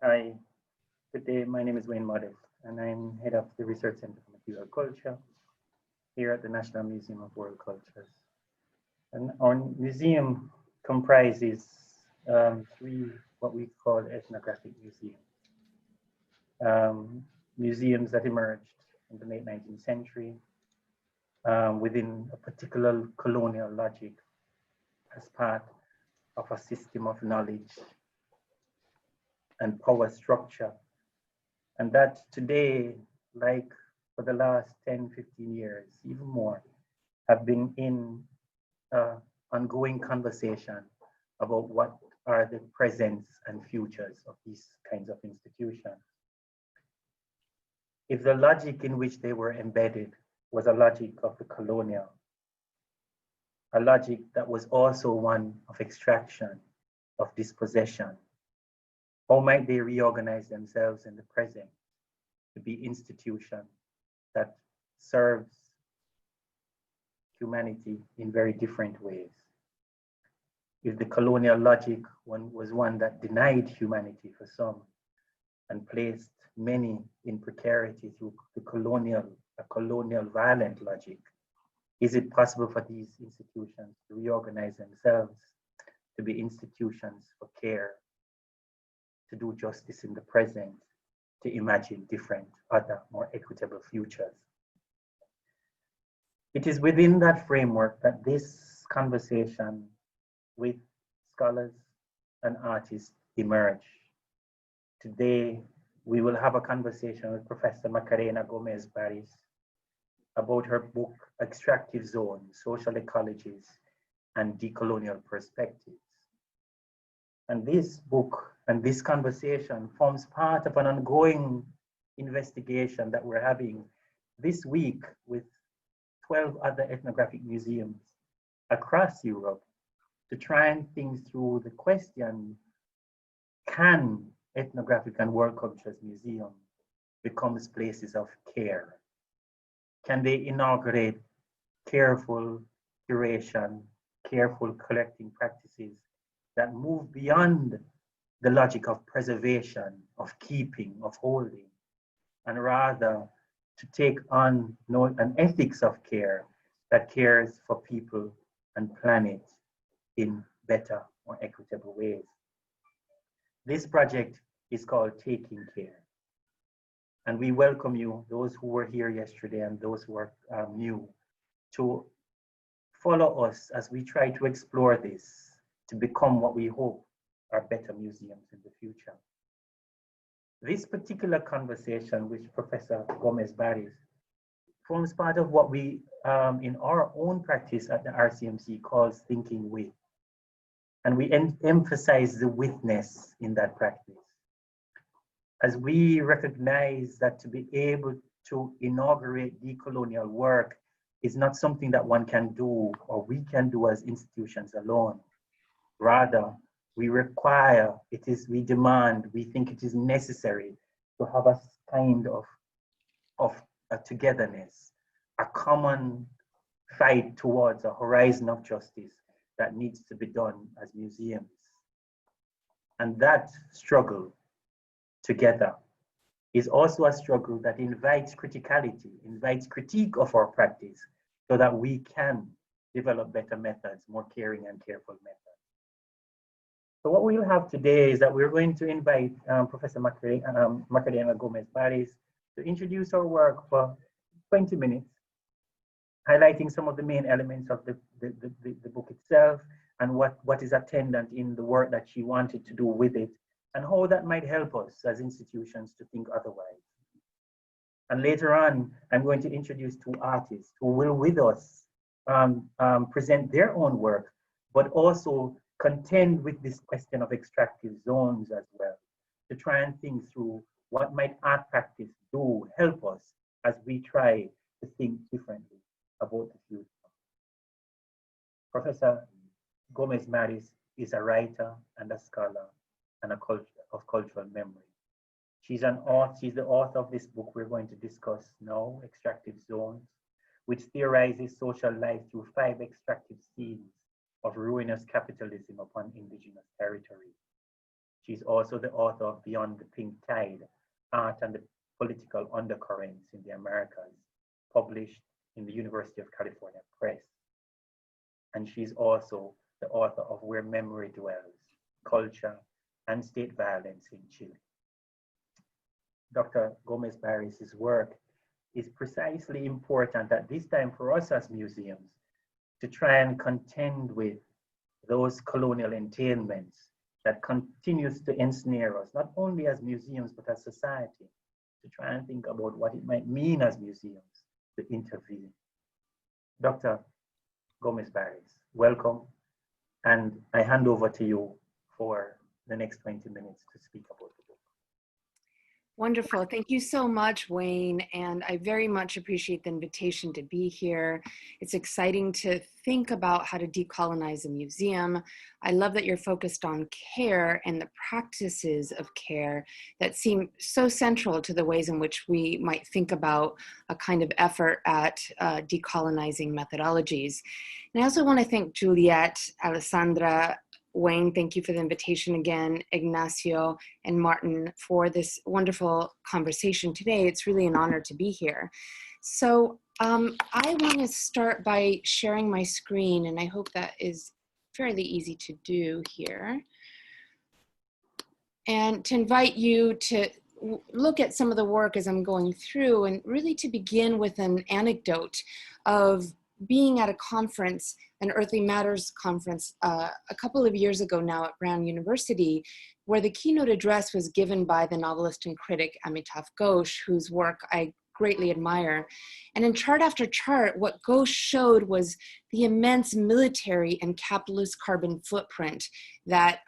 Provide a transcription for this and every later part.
Hi, good day. My name is Wayne Modest, and I'm head of the Research Center for Material Culture here at the National Museum of World Cultures. And our museum comprises three what we call ethnographic museums. Museums that emerged in the late 19th century within a particular colonial logic as part of a system of knowledge and power structure. And that today, like for the last 10, 15 years, even more, have been in ongoing conversation about what are the presents and futures of these kinds of institutions. If the logic in which they were embedded was a logic of the colonial, a logic that was also one of extraction, of dispossession, how might they reorganize themselves in the present to be institutions that serves humanity in very different ways? If the colonial logic was one that denied humanity for some and placed many in precarity through a colonial violent logic, is it possible for these institutions to reorganize themselves to be institutions for care, to do justice in the present, to imagine different, other, more equitable futures? It is within that framework that this conversation with scholars and artists emerge. Today, we will have a conversation with Professor Macarena Gómez-Barris about her book, Extractive Zone, Social Ecologies and Decolonial Perspectives. And this book and this conversation forms part of an ongoing investigation that we're having this week with 12 other ethnographic museums across Europe to try and think through the question, can ethnographic and world cultures museums become places of care? Can they inaugurate careful curation, careful collecting practices that move beyond the logic of preservation, of keeping, of holding, and rather to take on an ethics of care that cares for people and planet in better, more equitable ways? This project is called Taking Care. And we welcome you, those who were here yesterday and those who are new, to follow us as we try to explore this to become what we hope are better museums in the future. This particular conversation with Professor Gómez-Barris forms part of what we, in our own practice at the RCMC, calls thinking with. And we emphasize the witness in that practice, as we recognize that to be able to inaugurate decolonial work is not something that one can do or we can do as institutions alone. Rather, we require, we demand, we think it is necessary to have a kind of a togetherness, a common fight towards a horizon of justice that needs to be done as museums. And that struggle together is also a struggle that invites criticality, invites critique of our practice so that we can develop better methods, more caring and careful methods. So what we'll have today is that we're going to invite Professor Macarena Gómez-Barris to introduce our work for 20 minutes, highlighting some of the main elements of the book itself and what is attendant in the work that she wanted to do with it, and how that might help us as institutions to think otherwise. And later on, I'm going to introduce two artists who will with us present their own work, but also contend with this question of extractive zones as well, to try and think through what might art practice do, help us as we try to think differently about the future. Professor Gómez-Barris is a writer and a scholar and a cultural memory. She's the author of this book we're going to discuss now, Extractive Zones, which theorizes social life through 5 extractive scenes of ruinous capitalism upon indigenous territories. She's also the author of Beyond the Pink Tide, Art and the Political Undercurrents in the Americas, published in the University of California Press. And she's also the author of Where Memory Dwells, Culture and State Violence in Chile. Dr. Gómez-Barris' work is precisely important at this time for us as museums to try and contend with those colonial entailments that continues to ensnare us, not only as museums, but as society, to try and think about what it might mean as museums to intervene. Dr. Gómez-Barris, welcome. And I hand over to you for the next 20 minutes to speak about the book. Wonderful. Thank you so much, Wayne. And I very much appreciate the invitation to be here. It's exciting to think about how to decolonize a museum. I love that you're focused on care and the practices of care that seem so central to the ways in which we might think about a kind of effort at decolonizing methodologies. And I also want to thank Juliet, Alessandra, Wayne, thank you for the invitation again, Ignacio and Maarten for this wonderful conversation today. It's really an honor to be here. So I want to start by sharing my screen, and I hope that is fairly easy to do here. And to invite you to look at some of the work as I'm going through, and really to begin with an anecdote of being at a conference, an Earthly Matters conference, a couple of years ago now at Brown University, where the keynote address was given by the novelist and critic Amitav Ghosh, whose work I greatly admire. And in chart after chart, what Ghosh showed was the immense military and capitalist carbon footprint that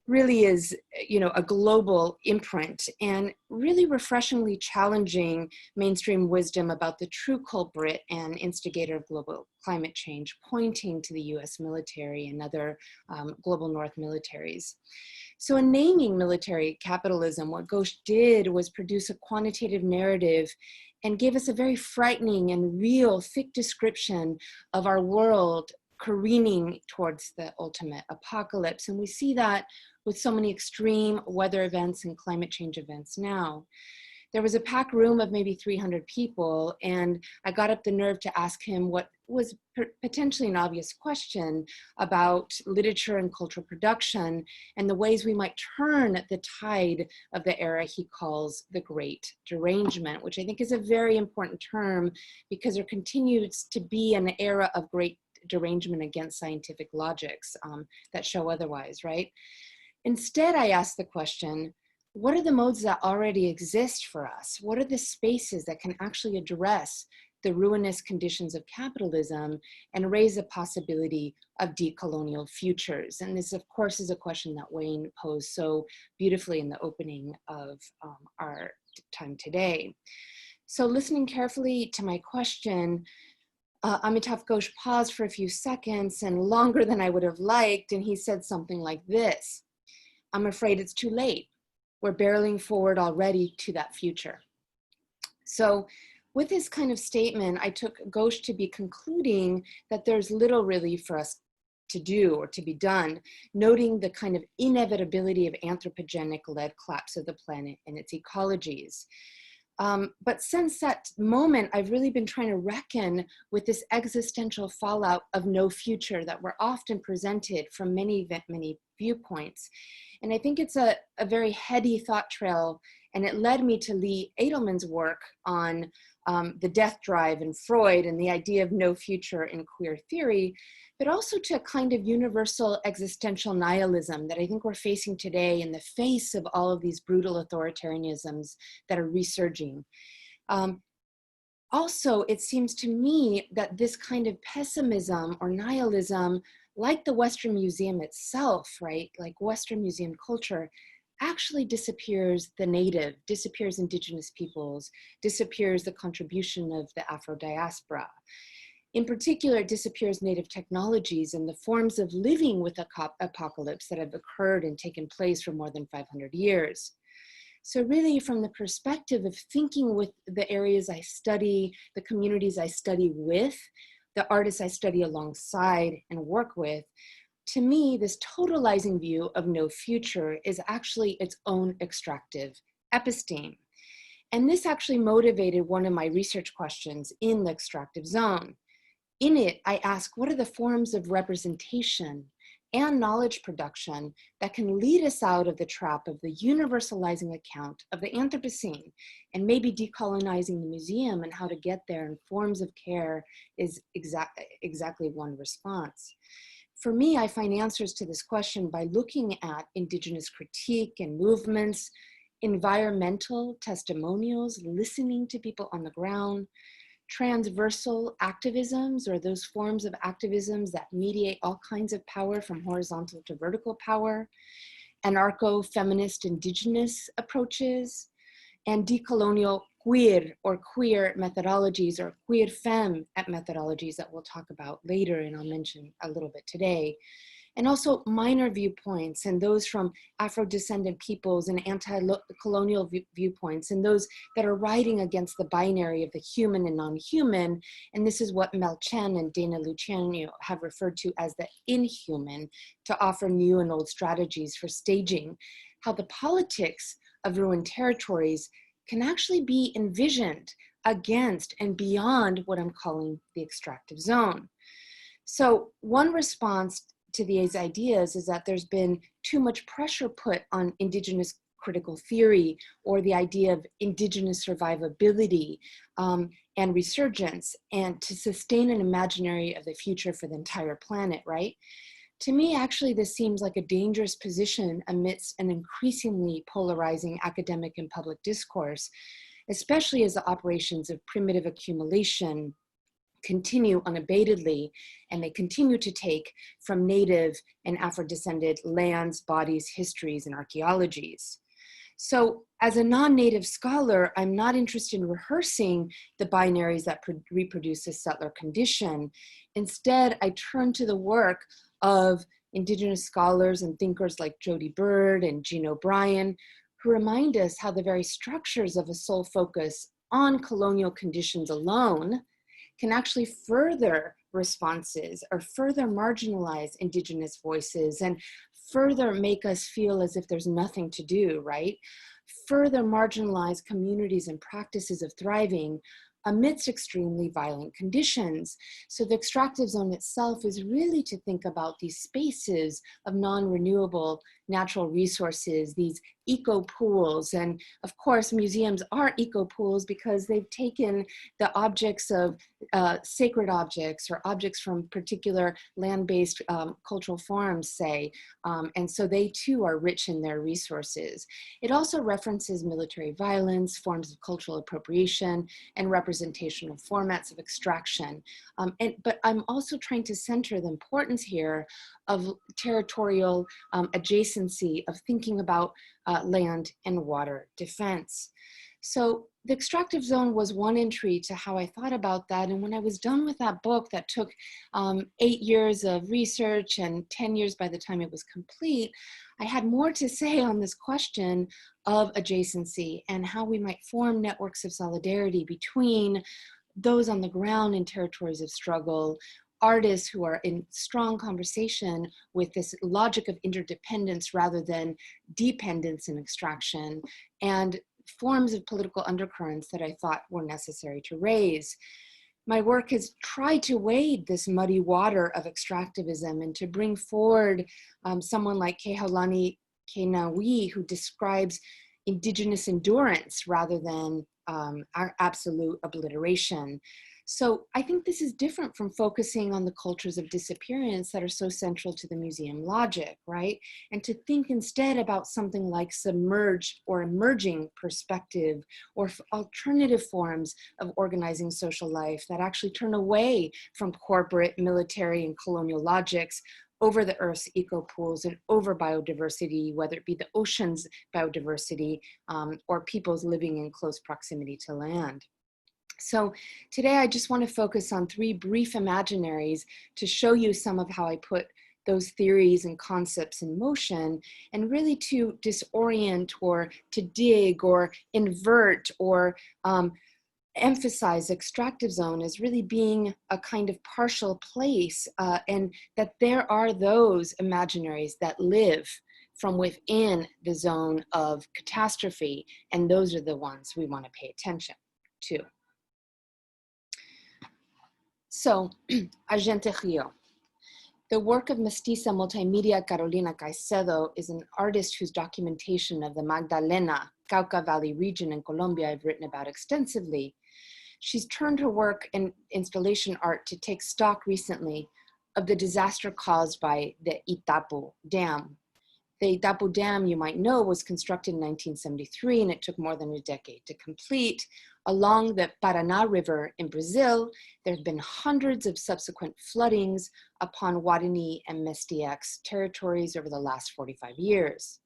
really is, a global imprint, and really refreshingly challenging mainstream wisdom about the true culprit and instigator of global climate change, pointing to the US military and other global North militaries. So in naming military capitalism, what Ghosh did was produce a quantitative narrative and gave us a very frightening and real, thick description of our world careening towards the ultimate apocalypse. And we see that with so many extreme weather events and climate change events now. There was a packed room of maybe 300 people, and I got up the nerve to ask him what was potentially an obvious question about literature and cultural production and the ways we might turn the tide of the era he calls the Great Derangement, which I think is a very important term because there continues to be an era of great derangement against scientific logics that show otherwise, right? Instead, I asked the question, what are the modes that already exist for us? What are the spaces that can actually address the ruinous conditions of capitalism and raise the possibility of decolonial futures? And this, of course, is a question that Wayne posed so beautifully in the opening of our time today. So listening carefully to my question, Amitav Ghosh paused for a few seconds and longer than I would have liked, and he said something like this: I'm afraid it's too late. We're barreling forward already to that future. So with this kind of statement, I took Ghosh to be concluding that there's little really for us to do or to be done, noting the kind of inevitability of anthropogenic-led collapse of the planet and its ecologies. But since that moment, I've really been trying to reckon with this existential fallout of no future that we're often presented from many viewpoints. And I think it's a very heady thought trail, and it led me to Lee Edelman's work on the death drive and Freud and the idea of no future in queer theory, but also to a kind of universal existential nihilism that I think we're facing today in the face of all of these brutal authoritarianisms that are resurging. Also, it seems to me that this kind of pessimism or nihilism, like the Western Museum itself, right, like Western museum culture, actually disappears the native, disappears indigenous peoples, disappears the contribution of the Afro diaspora. In particular, it disappears native technologies and the forms of living with apocalypse that have occurred and taken place for more than 500 years. So really, from the perspective of thinking with the areas I study, the communities I study with, the artists I study alongside and work with, to me, this totalizing view of no future is actually its own extractive episteme. And this actually motivated one of my research questions in the extractive zone. In it, I ask, what are the forms of representation and knowledge production that can lead us out of the trap of the universalizing account of the Anthropocene, and maybe decolonizing the museum and how to get there, and forms of care is exactly one response. For me, I find answers to this question by looking at indigenous critique and movements, environmental testimonials, listening to people on the ground, transversal activisms, or those forms of activisms that mediate all kinds of power from horizontal to vertical power, anarcho-feminist indigenous approaches, and decolonial queer or queer methodologies, or queer femme methodologies that we'll talk about later and I'll mention a little bit today. And also minor viewpoints, and those from Afro-descendant peoples and anti-colonial viewpoints, and those that are writing against the binary of the human and non-human. And this is what Mel Chen and Dana Luciano have referred to as the inhuman, to offer new and old strategies for staging how the politics of ruined territories can actually be envisioned against and beyond what I'm calling the extractive zone. So one response to these ideas is that there's been too much pressure put on indigenous critical theory, or the idea of indigenous survivability and resurgence, and to sustain an imaginary of the future for the entire planet, right? To me, actually, this seems like a dangerous position amidst an increasingly polarizing academic and public discourse, especially as the operations of primitive accumulation continue unabatedly, and they continue to take from native and Afro-descended lands, bodies, histories, and archaeologies. So as a non-native scholar, I'm not interested in rehearsing the binaries that reproduce the settler condition. Instead, I turn to the work of indigenous scholars and thinkers like Jody Bird and Jean O'Brien, who remind us how the very structures of a sole focus on colonial conditions alone can actually further responses or further marginalize indigenous voices and further make us feel as if there's nothing to do, right? Further marginalize communities and practices of thriving amidst extremely violent conditions. So the extractive zone itself is really to think about these spaces of non-renewable natural resources, these eco pools. And of course, museums are eco pools because they've taken the objects of sacred objects or objects from particular land-based cultural forms, say, and so they too are rich in their resources. It also references military violence, forms of cultural appropriation, and representational formats of extraction. But I'm also trying to center the importance here of territorial adjacency, of thinking about land and water defense. So the extractive zone was one entry to how I thought about that. And when I was done with that book that took 8 years of research and 10 years by the time it was complete, I had more to say on this question of adjacency and how we might form networks of solidarity between those on the ground in territories of struggle, artists who are in strong conversation with this logic of interdependence rather than dependence and extraction, and forms of political undercurrents that I thought were necessary to raise. My work has tried to wade this muddy water of extractivism and to bring forward someone like Kehaulani Kenawi, who describes indigenous endurance rather than our absolute obliteration. So I think this is different from focusing on the cultures of disappearance that are so central to the museum logic, right? And to think instead about something like submerged or emerging perspective, or alternative forms of organizing social life that actually turn away from corporate, military, and colonial logics over the Earth's ecopools and over biodiversity, whether it be the ocean's biodiversity or peoples living in close proximity to land. So today I just want to focus on 3 brief imaginaries to show you some of how I put those theories and concepts in motion, and really to disorient or to dig or invert or emphasize extractive zone as really being a kind of partial place, and that there are those imaginaries that live from within the zone of catastrophe, and those are the ones we want to pay attention to. So, Agente Rio. The work of mestiza multimedia Carolina Caicedo is an artist whose documentation of the Magdalena, Cauca Valley region in Colombia I've written about extensively. She's turned her work in installation art to take stock recently of the disaster caused by the Itapu Dam. The Itapu Dam, you might know, was constructed in 1973, and it took more than a decade to complete. Along the Paraná River in Brazil, there have been hundreds of subsequent floodings upon Guarani and Mestiax territories over the last 45 years.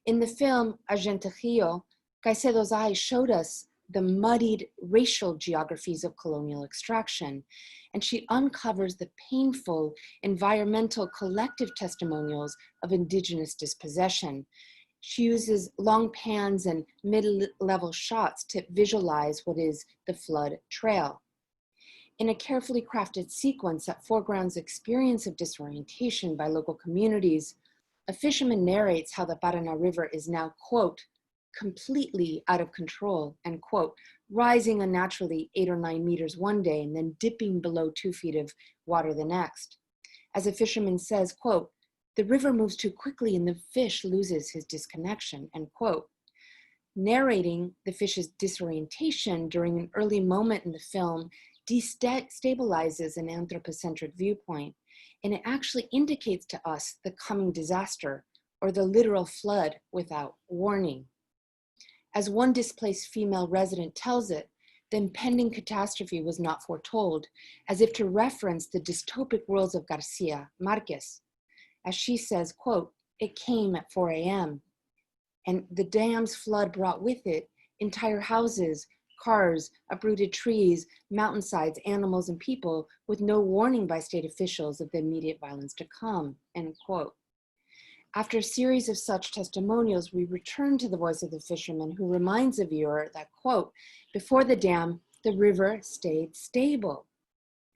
In the film Agente Rio, Caicedo's eye showed us the muddied racial geographies of colonial extraction, and she uncovers the painful environmental collective testimonials of indigenous dispossession. She uses long pans and mid-level shots to visualize what is the flood trail. In a carefully crafted sequence that foregrounds experience of disorientation by local communities, a fisherman narrates how the Paraná River is now, quote, completely out of control, end quote, rising unnaturally 8 or 9 meters one day and then dipping below 2 feet of water the next. As a fisherman says, quote, the river moves too quickly and the fish loses his disconnection, end quote. Narrating the fish's disorientation during an early moment in the film destabilizes an anthropocentric viewpoint, and it actually indicates to us the coming disaster or the literal flood without warning. As one displaced female resident tells it, the impending catastrophe was not foretold, as if to reference the dystopic worlds of Garcia Marquez. As she says, quote, it came at 4 a.m. And the dam's flood brought with it entire houses, cars, uprooted trees, mountainsides, animals, and people with no warning by state officials of the immediate violence to come, end quote. After a series of such testimonials, we return to the voice of the fisherman who reminds the viewer that, quote, before the dam, the river stayed stable,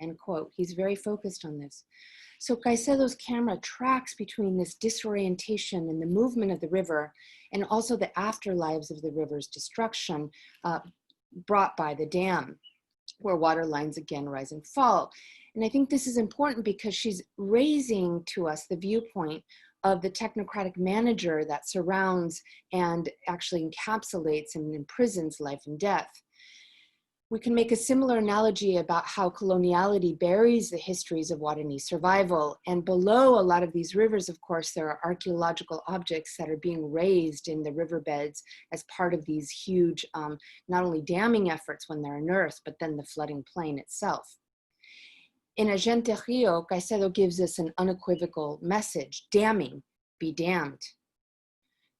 end quote. He's very focused on this. So Caicedo's camera tracks between this disorientation and the movement of the river and also the afterlives of the river's destruction brought by the dam, where water lines again rise and fall. And I think this is important because she's raising to us the viewpoint of the technocratic manager that surrounds and actually encapsulates and imprisons life and death. We can make a similar analogy about how coloniality buries the histories of Guarani survival. And below a lot of these rivers, of course, there are archaeological objects that are being raised in the riverbeds as part of these huge, not only damming efforts when they're unearthed, but then the flooding plain itself. In Agente Rio, Caicedo gives us an unequivocal message: damming, be damned.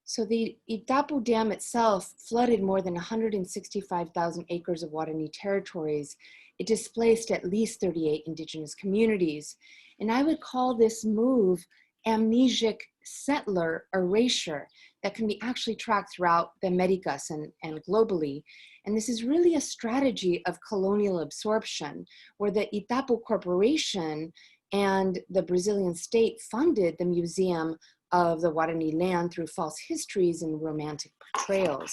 So the Itapu Dam itself flooded more than 165,000 acres of Guarani territories. It displaced at least 38 indigenous communities. And I would call this move amnesic settler erasure that can be actually tracked throughout the Americas and globally. And this is really a strategy of colonial absorption, where the Itapu Corporation and the Brazilian state funded the Museum of the Guarani land through false histories and romantic portrayals.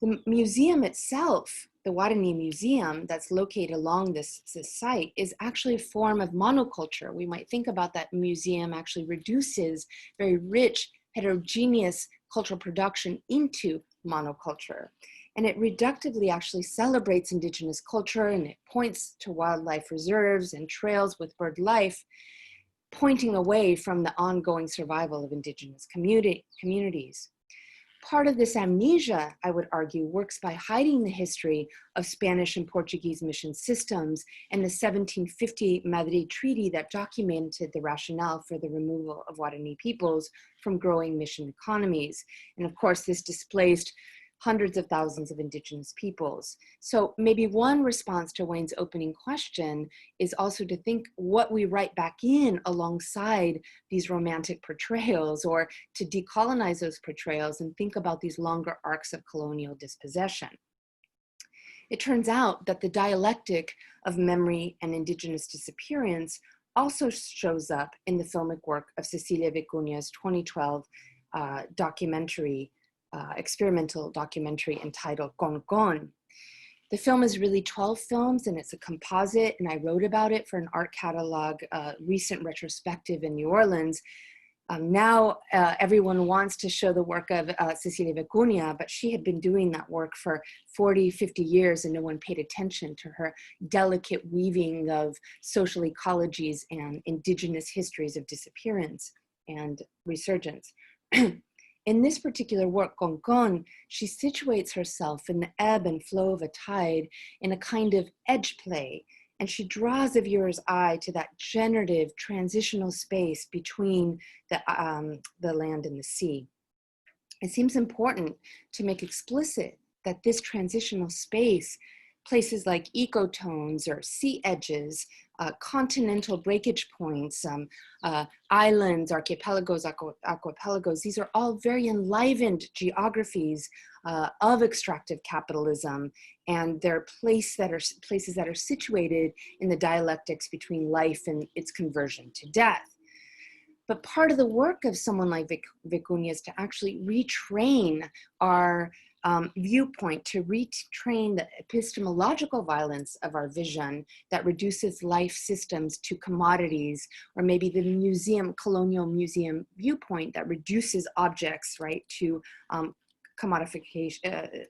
The museum itself, the Guarani Museum that's located along this site, is actually a form of monoculture. We might think about that museum actually reduces very rich, heterogeneous cultural production into monoculture. And it reductively actually celebrates indigenous culture, and it points to wildlife reserves and trails with bird life, pointing away from the ongoing survival of indigenous communities. Part of this amnesia, I would argue, works by hiding the history of Spanish and Portuguese mission systems and the 1750 Madrid Treaty that documented the rationale for the removal of Guarani peoples from growing mission economies. And of course, this displaced hundreds of thousands of indigenous peoples. So maybe one response to Wayne's opening question is also to think what we write back in alongside these romantic portrayals, or to decolonize those portrayals and think about these longer arcs of colonial dispossession. It turns out that the dialectic of memory and indigenous disappearance also shows up in the filmic work of Cecilia Vicuña's 2012 experimental documentary entitled Con Con. The film is really 12 films, and it's a composite, and I wrote about it for an art catalog recent retrospective in New Orleans. Now everyone wants to show the work of Cecilia Vicuña, but she had been doing that work for 40, 50 years, and no one paid attention to her delicate weaving of social ecologies and indigenous histories of disappearance and resurgence. In this particular work, Con Con, she situates herself in the ebb and flow of a tide in a kind of edge play, and she draws the viewer's eye to that generative transitional space between the land and the sea. It seems important to make explicit that this transitional space, places like ecotones or sea edges, continental breakage points, islands, archipelagos, aquapelagos, these are all very enlivened geographies of extractive capitalism, and they're places that are situated in the dialectics between life and its conversion to death. But part of the work of someone like Vicuña is to actually retrain our viewpoint, to retrain the epistemological violence of our vision that reduces life systems to commodities, or maybe the colonial museum viewpoint that reduces objects, right, to commodification,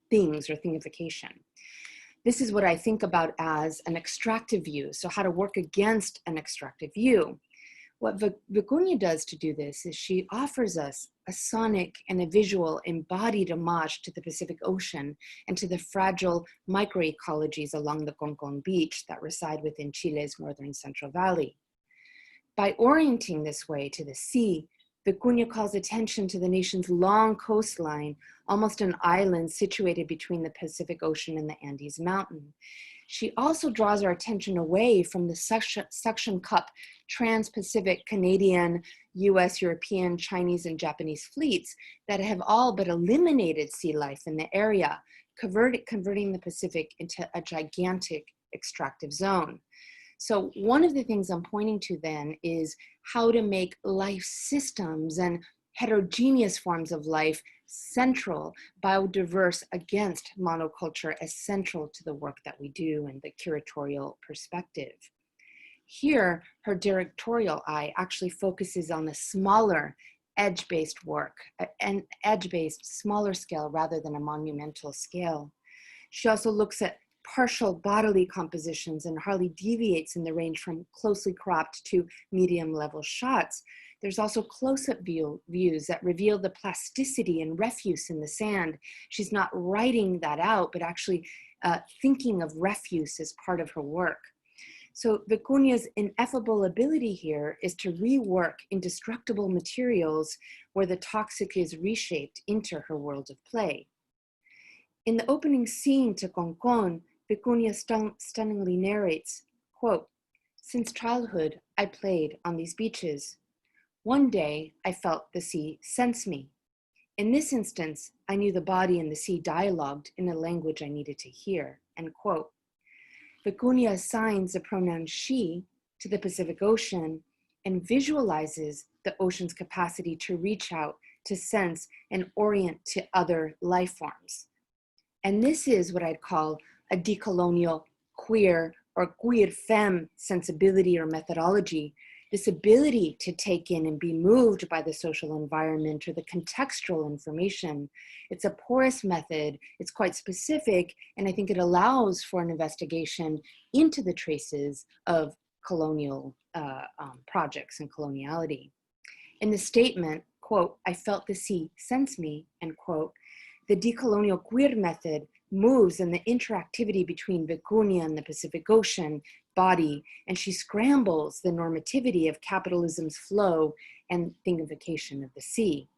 things or thingification. This is what I think about as an extractive view, so how to work against an extractive view. What Vicuña does to do this is she offers us a sonic and a visual embodied homage to the Pacific Ocean and to the fragile microecologies along the Concon beach that reside within Chile's northern Central Valley. By orienting this way to the sea, Vicuña calls attention to the nation's long coastline, almost an island situated between the Pacific Ocean and the Andes Mountain. She also draws our attention away from the suction cup trans-Pacific, Canadian, US, European, Chinese, and Japanese fleets that have all but eliminated sea life in the area, converting the Pacific into a gigantic extractive zone. So one of the things I'm pointing to then is how to make life systems and heterogeneous forms of life central, biodiverse against monoculture as central to the work that we do and the curatorial perspective. Here, her directorial eye actually focuses on a smaller edge-based work, an edge-based smaller scale rather than a monumental scale. She also looks at partial bodily compositions and hardly deviates in the range from closely cropped to medium level shots. There's also close-up views that reveal the plasticity and refuse in the sand. She's not writing that out, but actually thinking of refuse as part of her work. So Vicuña's ineffable ability here is to rework indestructible materials where the toxic is reshaped into her world of play. In the opening scene to Con Con, Vicuña stunningly narrates, quote, "Since childhood, I played on these beaches. One day, I felt the sea sense me. In this instance, I knew the body and the sea dialogued in a language I needed to hear," end quote. Vicuña assigns the pronoun she to the Pacific Ocean and visualizes the ocean's capacity to reach out, to sense, and orient to other life forms. And this is what I'd call a decolonial queer or queer femme sensibility or methodology, this ability to take in and be moved by the social environment or the contextual information. It's a porous method, it's quite specific, and I think it allows for an investigation into the traces of colonial projects and coloniality. In the statement, quote, "I felt the sea sense me," end quote, the decolonial queer method moves in the interactivity between Vicuña and the Pacific Ocean body, and she scrambles the normativity of capitalism's flow and thingification of the sea.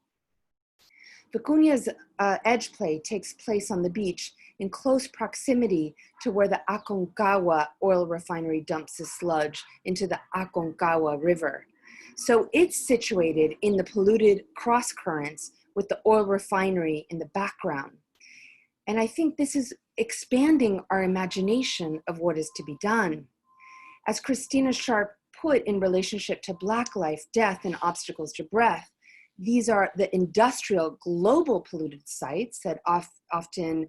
Vicuña's edge play takes place on the beach in close proximity to where the Aconcagua oil refinery dumps the sludge into the Aconcagua River. So it's situated in the polluted cross currents with the oil refinery in the background. And I think this is expanding our imagination of what is to be done. As Christina Sharp put in relationship to Black life, death, and obstacles to breath, these are the industrial global polluted sites that often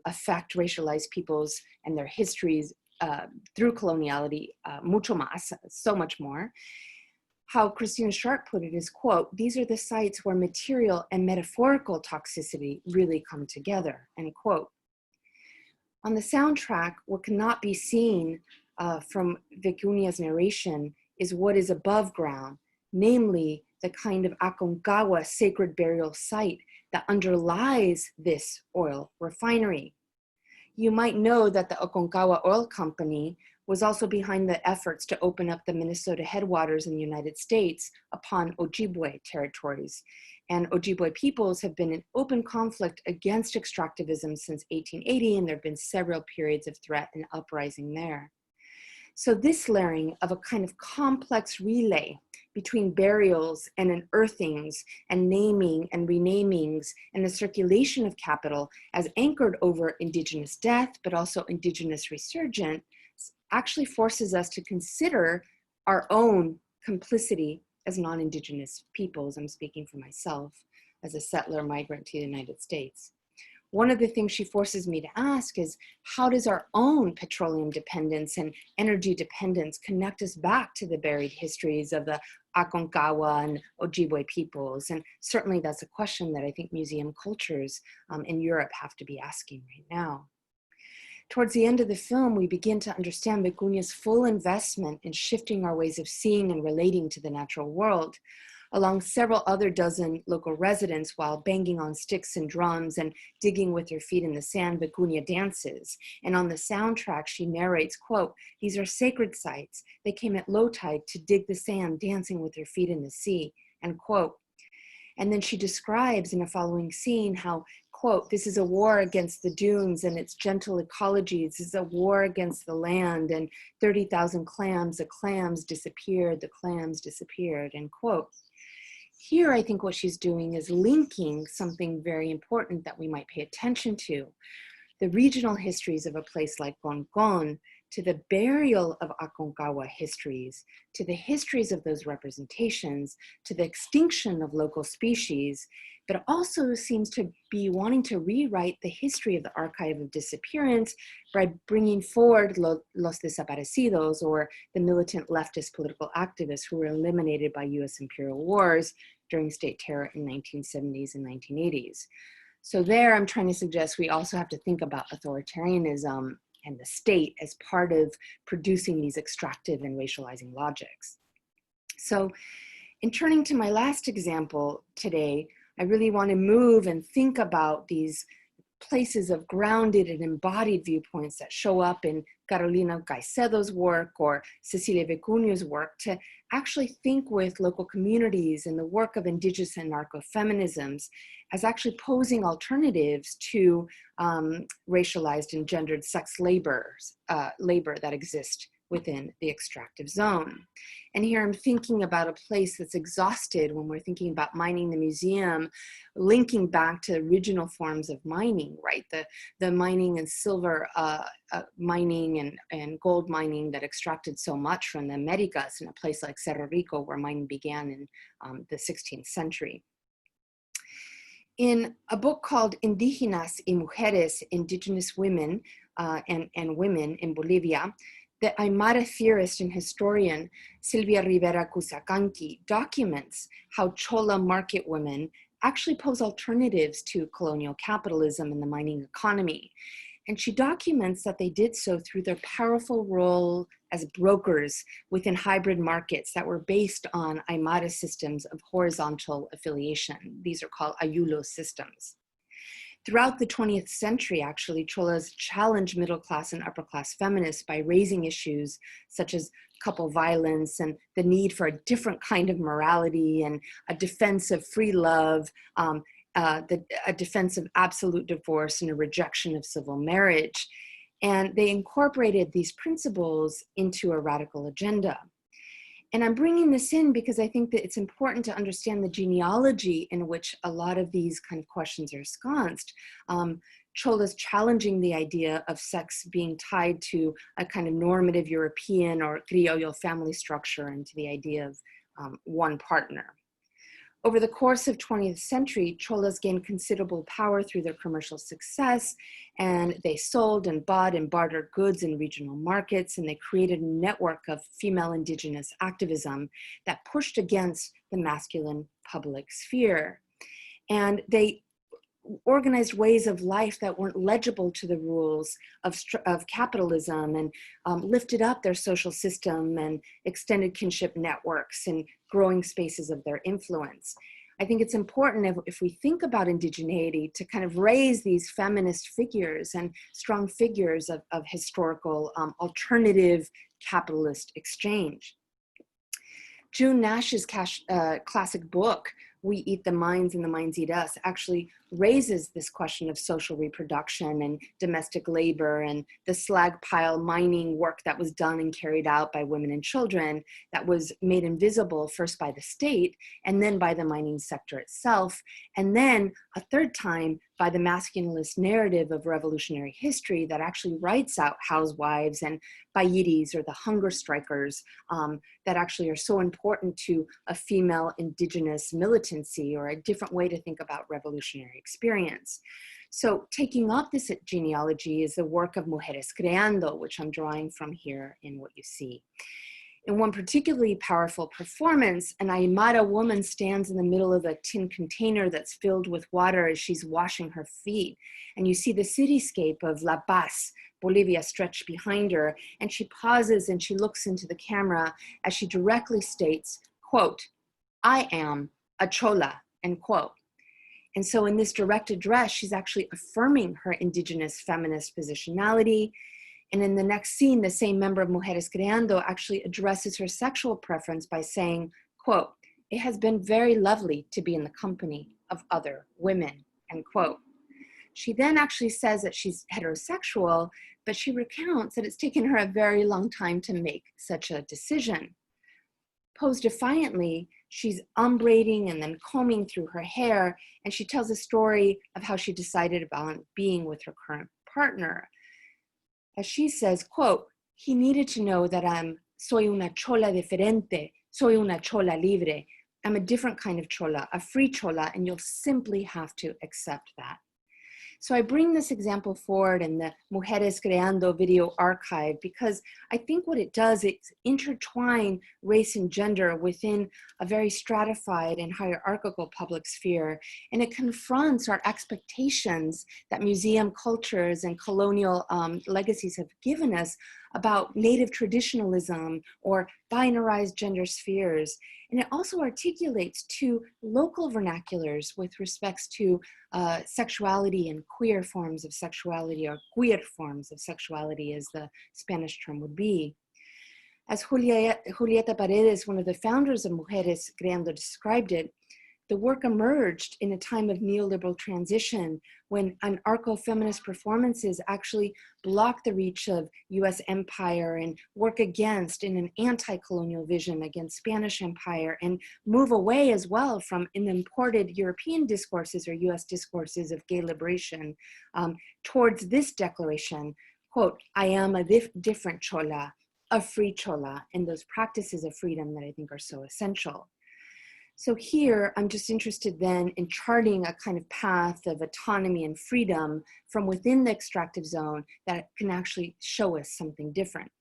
affect racialized peoples and their histories through coloniality, mucho más, so much more. How Christina Sharp put it is, quote, "These are the sites where material and metaphorical toxicity really come together," end quote. On the soundtrack, what cannot be seen from Vicunia's narration is what is above ground, namely the kind of Aconcagua sacred burial site that underlies this oil refinery. You might know that the Aconcagua Oil Company was also behind the efforts to open up the Minnesota headwaters in the United States upon Ojibwe territories. And Ojibwe peoples have been in open conflict against extractivism since 1880, and there have been several periods of threat and uprising there. So this layering of a kind of complex relay between burials and unearthings and naming and renamings and the circulation of capital as anchored over indigenous death, but also indigenous resurgence, actually forces us to consider our own complicity as non-indigenous peoples. I'm speaking for myself as a settler migrant to the United States. One of the things she forces me to ask is, how does our own petroleum dependence and energy dependence connect us back to the buried histories of the Aconcagua and Ojibwe peoples? And certainly that's a question that I think museum cultures in Europe have to be asking right now. Towards the end of the film, we begin to understand Vicunia's full investment in shifting our ways of seeing and relating to the natural world. Along several other dozen local residents, while banging on sticks and drums and digging with her feet in the sand, Vicunia dances. And on the soundtrack, she narrates, quote, "These are sacred sites. They came at low tide to dig the sand, dancing with their feet in the sea," end quote. And then she describes in a following scene how, quote, "This is a war against the dunes and its gentle ecologies. This is a war against the land, and 30,000 clams, the clams disappeared, end quote. Here, I think what she's doing is linking something very important that we might pay attention to. The regional histories of a place like Concon, to the burial of Aconcagua histories, to the histories of those representations, to the extinction of local species, but also seems to be wanting to rewrite the history of the archive of disappearance by bringing forward los desaparecidos, or the militant leftist political activists who were eliminated by US imperial wars during state terror in 1970s and 1980s. So there, I'm trying to suggest we also have to think about authoritarianism and the state as part of producing these extractive and racializing logics. So in turning to my last example today, I really want to move and think about these places of grounded and embodied viewpoints that show up in Carolina Caicedo's work or Cecilia Vicunia's work, to actually think with local communities and the work of indigenous and narco-feminisms as actually posing alternatives to racialized and gendered sex labor that exist within the extractive zone. And here I'm thinking about a place that's exhausted when we're thinking about mining the museum, linking back to original forms of mining, right? The mining and silver mining and gold mining that extracted so much from the Americas in a place like Cerro Rico, where mining began in the 16th century. In a book called Indígenas y Mujeres, Indigenous Women and Women in Bolivia, the Aymara theorist and historian Silvia Rivera Cusacanqui documents how Chola market women actually pose alternatives to colonial capitalism in the mining economy. And she documents that they did so through their powerful role as brokers within hybrid markets that were based on Aymara systems of horizontal affiliation. These are called Ayulo systems. Throughout the 20th century, actually, Cholas challenged middle-class and upper-class feminists by raising issues such as couple violence and the need for a different kind of morality and a defense of free love, a defense of absolute divorce and a rejection of civil marriage. And they incorporated these principles into a radical agenda. And I'm bringing this in because I think that it's important to understand the genealogy in which a lot of these kind of questions are ensconced. cholas challenging the idea of sex being tied to a kind of normative European or criollo family structure and to the idea of one partner. Over the course of 20th century, cholas gained considerable power through their commercial success, and they sold and bought and bartered goods in regional markets, and they created a network of female indigenous activism that pushed against the masculine public sphere. And they organized ways of life that weren't legible to the rules of capitalism, and lifted up their social system and extended kinship networks and growing spaces of their influence. I think it's important if we think about indigeneity to kind of raise these feminist figures and strong figures of historical alternative capitalist exchange. June Nash's classic book, We Eat the Mines and the Mines Eat Us, actually raises this question of social reproduction and domestic labor and the slag pile mining work that was done and carried out by women and children that was made invisible first by the state and then by the mining sector itself, and then a third time by the masculinist narrative of revolutionary history that actually writes out housewives and bayiris, or the hunger strikers, that actually are so important to a female indigenous militancy or a different way to think about revolutionary experience. So taking up this genealogy is the work of Mujeres Creando, which I'm drawing from here in what you see. In one particularly powerful performance, an Aymara woman stands in the middle of a tin container that's filled with water as she's washing her feet. And you see the cityscape of La Paz, Bolivia, stretched behind her. And she pauses and she looks into the camera as she directly states, quote, "I am a chola," end quote. And so in this direct address, she's actually affirming her indigenous feminist positionality. And in the next scene, the same member of Mujeres Creando actually addresses her sexual preference by saying, quote, "It has been very lovely to be in the company of other women," end quote. She then actually says that she's heterosexual, but she recounts that it's taken her a very long time to make such a decision. Posed defiantly, she's umbrating and then combing through her hair, and she tells a story of how she decided about being with her current partner. As she says, quote, "He needed to know that soy una chola diferente, soy una chola libre. I'm a different kind of chola, a free chola, and you'll simply have to accept that." So I bring this example forward in the Mujeres Creando video archive because I think what it does is intertwine race and gender within a very stratified and hierarchical public sphere. And it confronts our expectations that museum cultures and colonial legacies have given us about native traditionalism or binarized gender spheres. And it also articulates two local vernaculars with respects to sexuality and queer forms of sexuality, or queer forms of sexuality as the Spanish term would be. As Julieta Paredes, one of the founders of Mujeres Creando, described it, the work emerged in a time of neoliberal transition when anarcho-feminist performances actually block the reach of US empire and work against, in an anti-colonial vision, against Spanish empire, and move away as well from imported European discourses or US discourses of gay liberation towards this declaration, quote, "I am a different chola, a free chola," and those practices of freedom that I think are so essential. So here, I'm just interested then in charting a kind of path of autonomy and freedom from within the extractive zone that can actually show us something different.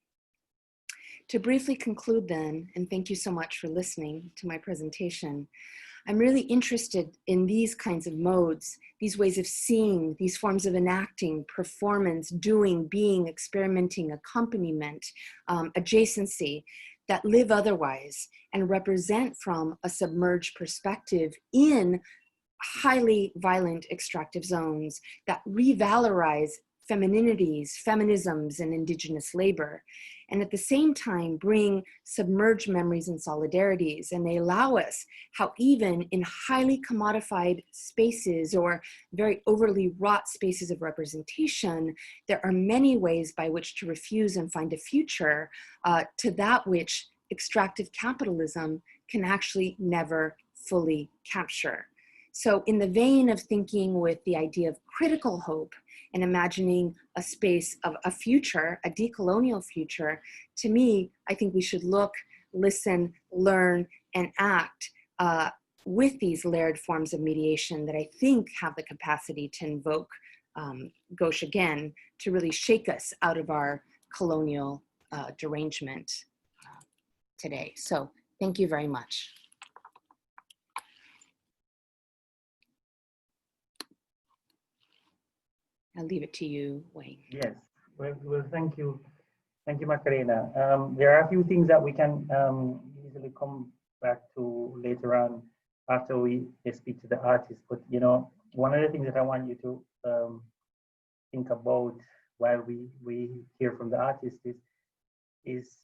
To briefly conclude then, and thank you so much for listening to my presentation, I'm really interested in these kinds of modes, these ways of seeing, these forms of enacting, performance, doing, being, experimenting, accompaniment, adjacency, that live otherwise and represent from a submerged perspective in highly violent extractive zones that revalorize femininities, feminisms, and indigenous labor, and at the same time bring submerged memories and solidarities. And they allow us how even in highly commodified spaces or very overly wrought spaces of representation, there are many ways by which to refuse and find a future to that which extractive capitalism can actually never fully capture. So in the vein of thinking with the idea of critical hope and imagining a space of a future, a decolonial future, to me, I think we should look, listen, learn, and act with these layered forms of mediation that I think have the capacity to invoke gauche again, to really shake us out of our colonial derangement today. So thank you very much. I'll leave it to you, Wayne. Yes, well thank you. Thank you, Macarena. There are a few things that we can easily come back to later on after we speak to the artist. But, you know, one of the things that I want you to think about while we hear from the artist is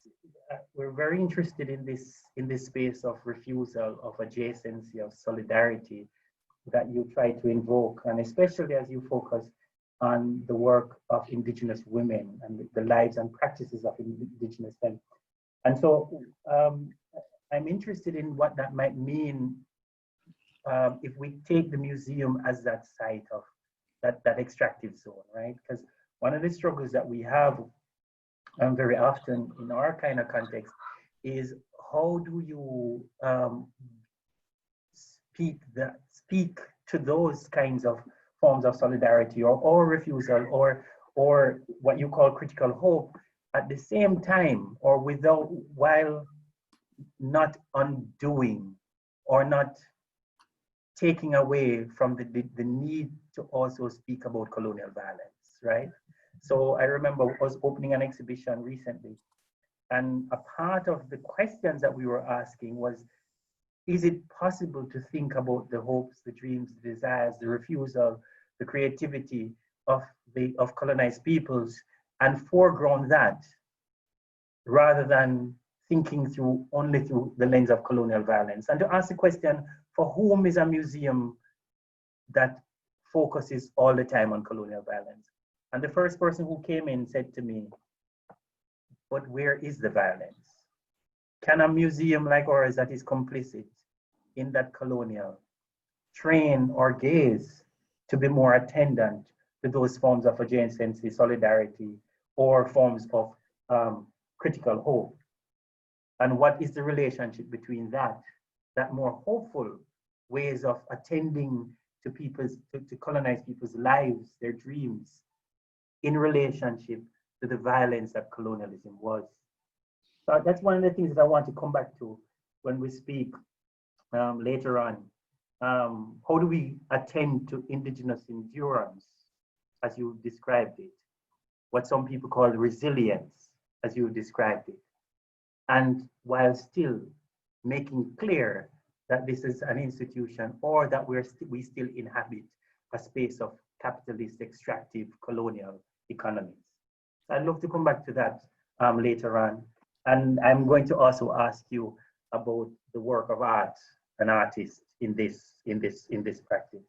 we're very interested in this space of refusal, of adjacency, of solidarity that you try to invoke, and especially as you focus on the work of Indigenous women and the lives and practices of Indigenous men. And so I'm interested in what that might mean if we take the museum as that site of that extractive zone, right? Because one of the struggles that we have very often in our kind of context is how do you speak to those kinds of forms of solidarity or refusal or what you call critical hope at the same time, or while not undoing or not taking away from the need to also speak about colonial violence, right? So I remember I was opening an exhibition recently, and a part of the questions that we were asking was, is it possible to think about the hopes, the dreams, the desires, the refusal, the creativity of colonized peoples and foreground that, rather than thinking only through the lens of colonial violence? And to ask the question, for whom is a museum that focuses all the time on colonial violence? And the first person who came in said to me, but where is the violence? Can a museum like ours that is complicit in that colonial train or gaze to be more attendant to those forms of adjacency, solidarity, or forms of critical hope? And what is the relationship between that more hopeful ways of attending to to colonized people's lives, their dreams, in relationship to the violence that colonialism was? So that's one of the things that I want to come back to when we speak later on. How do we attend to Indigenous endurance, as you described it? What some people call resilience, as you described it. And while still making clear that this is an institution, or that we still inhabit a space of capitalist, extractive, colonial economies. I'd love to come back to that later on. And I'm going to also ask you about the work of art and artists in this practice.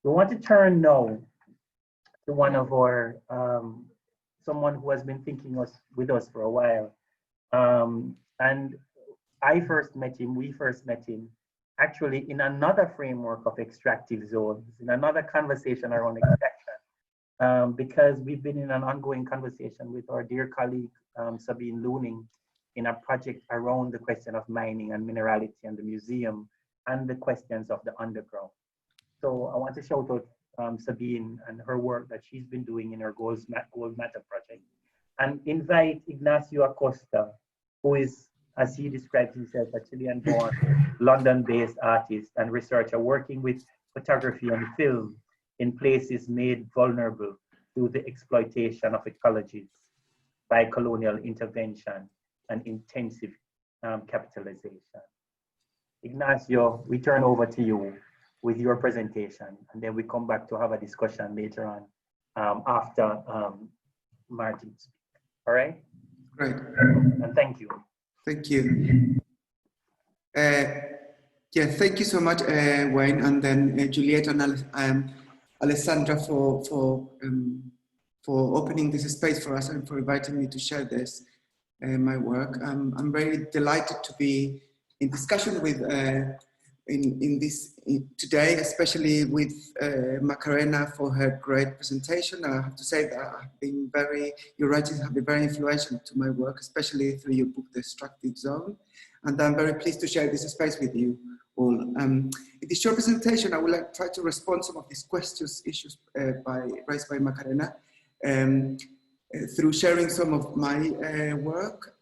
We want to turn now to one of our someone who has been thinking with us for a while. And we first met him actually in another framework of extractive zones, in another conversation around extraction, because we've been in an ongoing conversation with our dear colleague, Sabine Looning, in a project around the question of mining and minerality and the museum and the questions of the underground. So I want to shout out Sabine and her work that she's been doing in her Gold Matter project, and invite Ignacio Acosta, who is, as he describes himself, a Chilean-born, London-based artist and researcher working with photography and film in places made vulnerable to the exploitation of ecologies by colonial intervention and intensive capitalization. Ignacio, we turn over to you with your presentation, and then we come back to have a discussion later on after Maarten speaks. All right? Great. And thank you. Thank you. Yeah, thank you so much, Wayne, and then Juliet and Alessandra for opening this space for us and for inviting me to share this, my work. I'm very delighted to be in discussion with today, especially with Macarena for her great presentation. I have to say that your writings have been very influential to my work, especially through your book, The Extractive Zone. And I'm very pleased to share this space with you all. In this short presentation, I will try to respond to some of these issues raised by Macarena through sharing some of my work.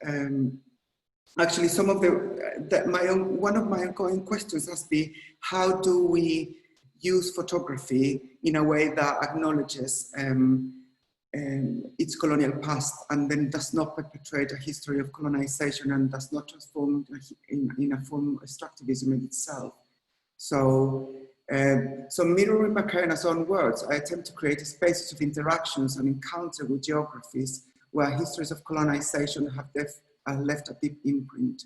Actually, some of one of my ongoing questions has been, how do we use photography in a way that acknowledges its colonial past and then does not perpetrate a history of colonization and does not transform in a form of extractivism in itself. So, mirroring Macarena's own words, I attempt to create spaces of interactions and encounter with geographies where histories of colonization have left a deep imprint.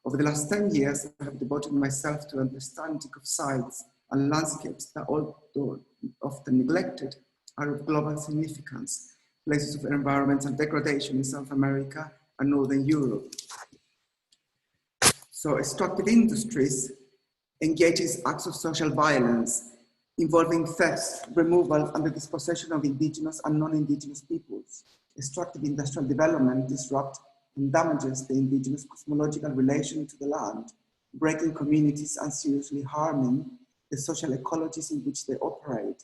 Over the last 10 years, I have devoted myself to understanding of sites and landscapes that, although often neglected, are of global significance, places of environmental degradation in South America and Northern Europe. So extractive industries engage in acts of social violence involving theft, removal, and the dispossession of indigenous and non-indigenous peoples. Extractive industrial development disrupts and damages the indigenous cosmological relation to the land, breaking communities and seriously harming the social ecologies in which they operate.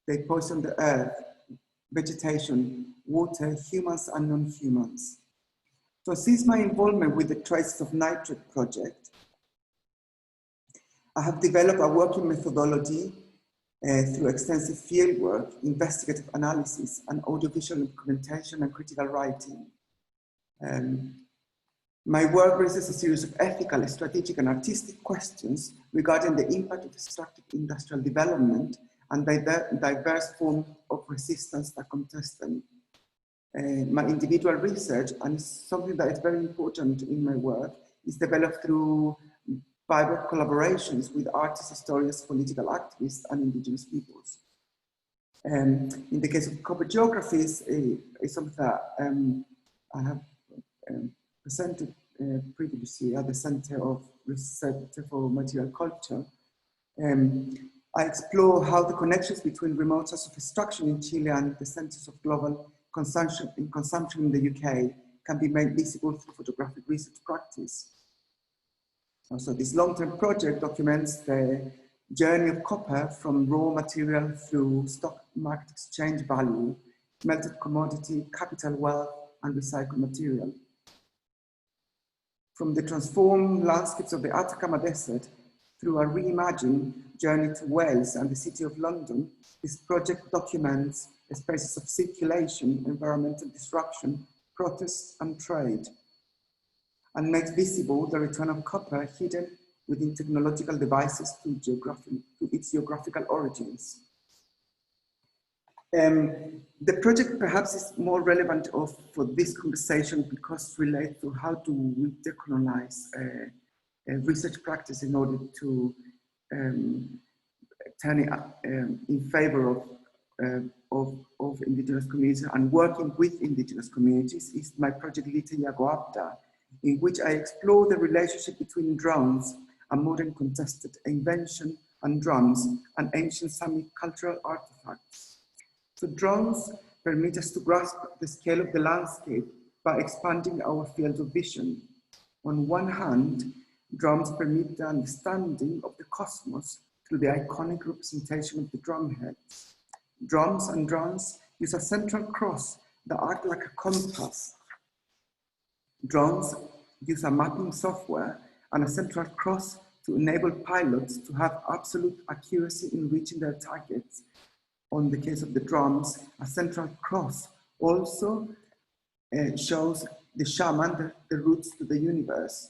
They poison the earth, vegetation, water, humans and non-humans. So since my involvement with the Traces of Nitrate project, I have developed a working methodology through extensive fieldwork, investigative analysis, and audiovisual documentation and critical writing. My work raises a series of ethical, strategic, and artistic questions regarding the impact of extractive industrial development and diverse forms of resistance that contest them. My individual research, and it's something that is very important in my work, is developed through vibrant collaborations with artists, historians, political activists, and indigenous peoples. In the case of copper geographies, it's something that I have presented previously at the Center of Research for Material Culture. I explore how the connections between remote sources of extraction in Chile and the centers of global consumption in the UK can be made visible through photographic research practice. So this long-term project documents the journey of copper from raw material through stock market exchange value, melted commodity, capital wealth, and recycled material. From the transformed landscapes of the Atacama Desert through a reimagined journey to Wales and the City of London, this project documents the spaces of circulation, environmental disruption, protest, and trade, and makes visible the return of copper hidden within technological devices to its geographical origins. The project perhaps is more relevant for this conversation because it relates to how do we decolonize research practice in order to turn it in favor of indigenous communities and working with indigenous communities is my project Lita Yagoabda, in which I explore the relationship between drums, a modern contested invention, and drums, and ancient Sami cultural artifacts. So drums permit us to grasp the scale of the landscape by expanding our field of vision. On one hand, drums permit the understanding of the cosmos through the iconic representation of the drumheads. Drums and drums use a central cross that act like a compass. Drums use a mapping software and a central cross to enable pilots to have absolute accuracy in reaching their targets. On the case of the drums, a central cross also shows the shaman the roots to the universe.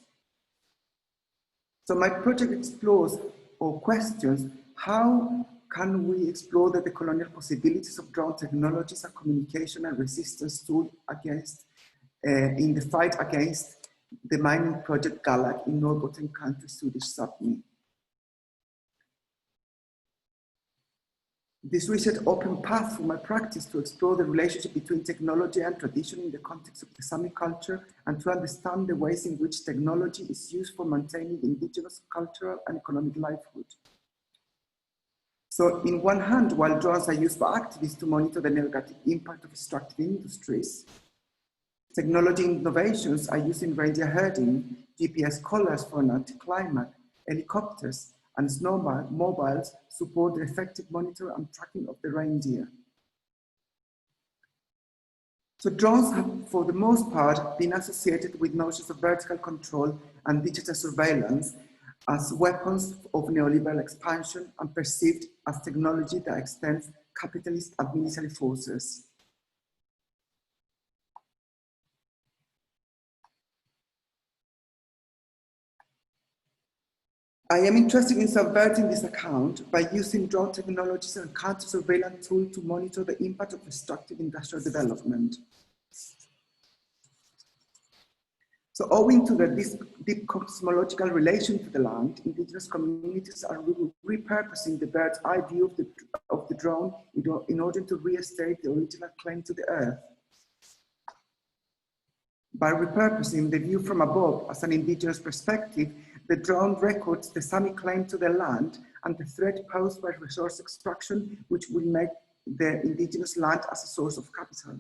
So my project explores or questions how can we explore the decolonial possibilities of drone technologies as communication and resistance tool against in the fight against the mining project Galak in Norrbotten country, Swedish Sapmi. This research opened path for my practice to explore the relationship between technology and tradition in the context of the Sami culture and to understand the ways in which technology is used for maintaining indigenous cultural and economic livelihood. So in one hand, while drones are used by activists to monitor the negative impact of extractive industries, technology innovations are used in reindeer herding, GPS collars for an anti-climate, helicopters, and snowmobiles support the effective monitoring and tracking of the reindeer. So drones have, for the most part, been associated with notions of vertical control and digital surveillance as weapons of neoliberal expansion and perceived as technology that extends capitalist military forces. I am interested in subverting this account by using drone technologies and counter-surveillance tools to monitor the impact of extractive industrial development. So owing to the deep cosmological relation to the land, indigenous communities are repurposing the bird's eye view of the drone in order to reinstate the original claim to the earth. By repurposing the view from above as an indigenous perspective, the drone records the Sami claim to the land and the threat posed by resource extraction, which will make the indigenous land as a source of capital.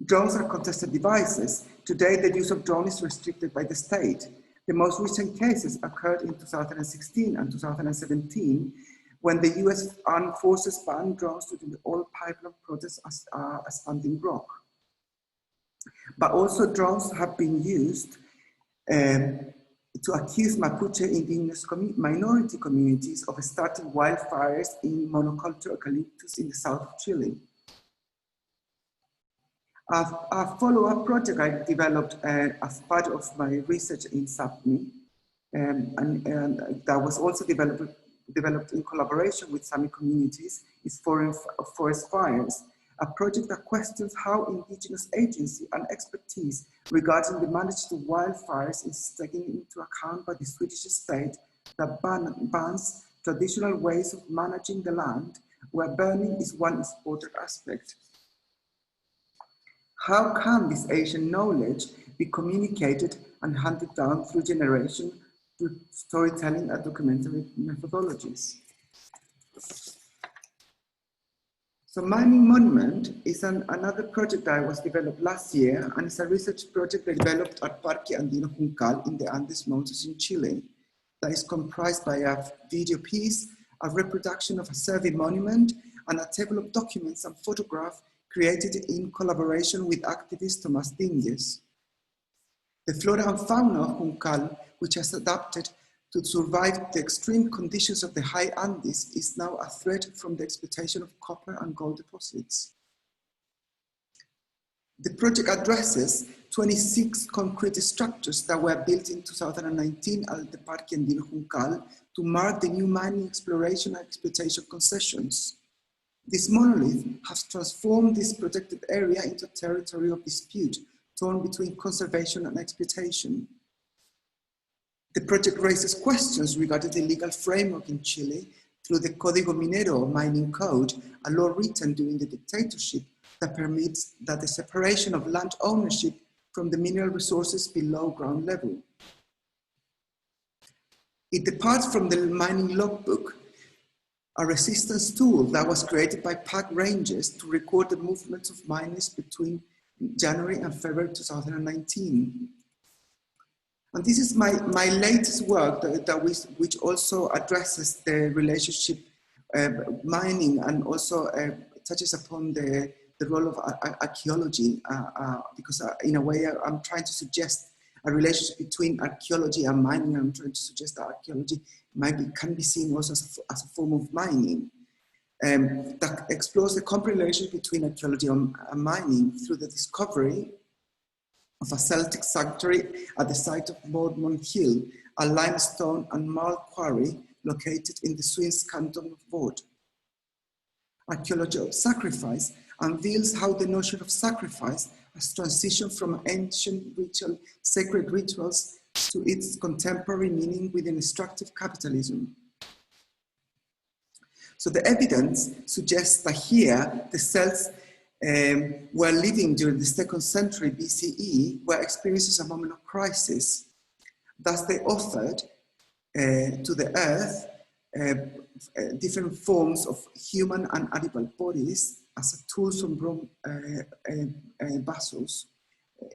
Drones are contested devices. Today, the use of drones is restricted by the state. The most recent cases occurred in 2016 and 2017, when the US Armed Forces banned drones during the oil pipeline protests as standing rock. But also drones have been used to accuse Mapuche indigenous minority communities of starting wildfires in monoculture eucalyptus in the south of Chile. A follow-up project I developed as part of my research in Sept, and that was also developed in collaboration with Sami communities, is Forest Fires, a project that questions how indigenous agency and expertise regarding the management of wildfires is taken into account by the Swedish state that bans traditional ways of managing the land, where burning is one important aspect. How can this Asian knowledge be communicated and handed down through generation through storytelling and documentary methodologies? So Mining Monument is another project that was developed last year, and it's a research project developed at Parque Andino Juncal in the Andes Mountains in Chile that is comprised by a video piece, a reproduction of a survey monument, and a table of documents and photographs created in collaboration with activist Tomás Dingues. The flora and fauna of Juncal, which has adapted to survive the extreme conditions of the high Andes, is now a threat from the exploitation of copper and gold deposits. The project addresses 26 concrete structures that were built in 2019 at the Parque Andino Juncal to mark the new mining exploration and exploitation concessions. This monolith has transformed this protected area into territory of dispute, torn between conservation and exploitation. The project raises questions regarding the legal framework in Chile through the Código Minero mining code, a law written during the dictatorship that permits the separation of land ownership from the mineral resources below ground level. It departs from the mining logbook, a resistance tool that was created by park rangers to record the movements of miners between January and February 2019. And this is my latest work which also addresses the relationship mining and also touches upon the role of archaeology, because in a way I'm trying to suggest a relationship between archaeology and mining. I'm trying to suggest that archaeology can be seen also as a form of mining that explores the complex relationship between archaeology and mining through the discovery of a Celtic sanctuary at the site of Bodmont Hill, a limestone and marl quarry located in the Swiss canton of Vaud. Archaeology of Sacrifice unveils how the notion of sacrifice has transitioned from ancient sacred rituals to its contemporary meaning within extractive capitalism. So the evidence suggests that here the cells were living during the 2nd century BCE were experiencing a moment of crisis. Thus they offered to the earth different forms of human and animal bodies as a tools from vessels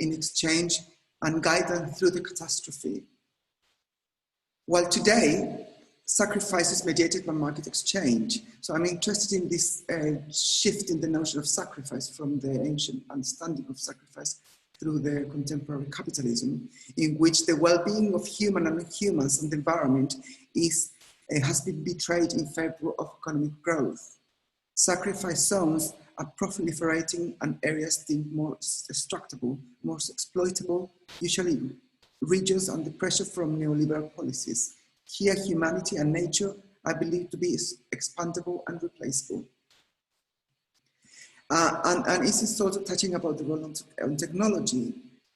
in exchange and guide them through the catastrophe. While today, sacrifice is mediated by market exchange. So I'm interested in this shift in the notion of sacrifice from the ancient understanding of sacrifice through the contemporary capitalism, in which the well-being of human and non-humans and the environment has been betrayed in favor of economic growth. Sacrifice zones are proliferating and areas deemed more extractable, more exploitable, usually regions under pressure from neoliberal policies. Here, humanity and nature are believed to be expandable and replaceable. And this is also touching about the role of technology.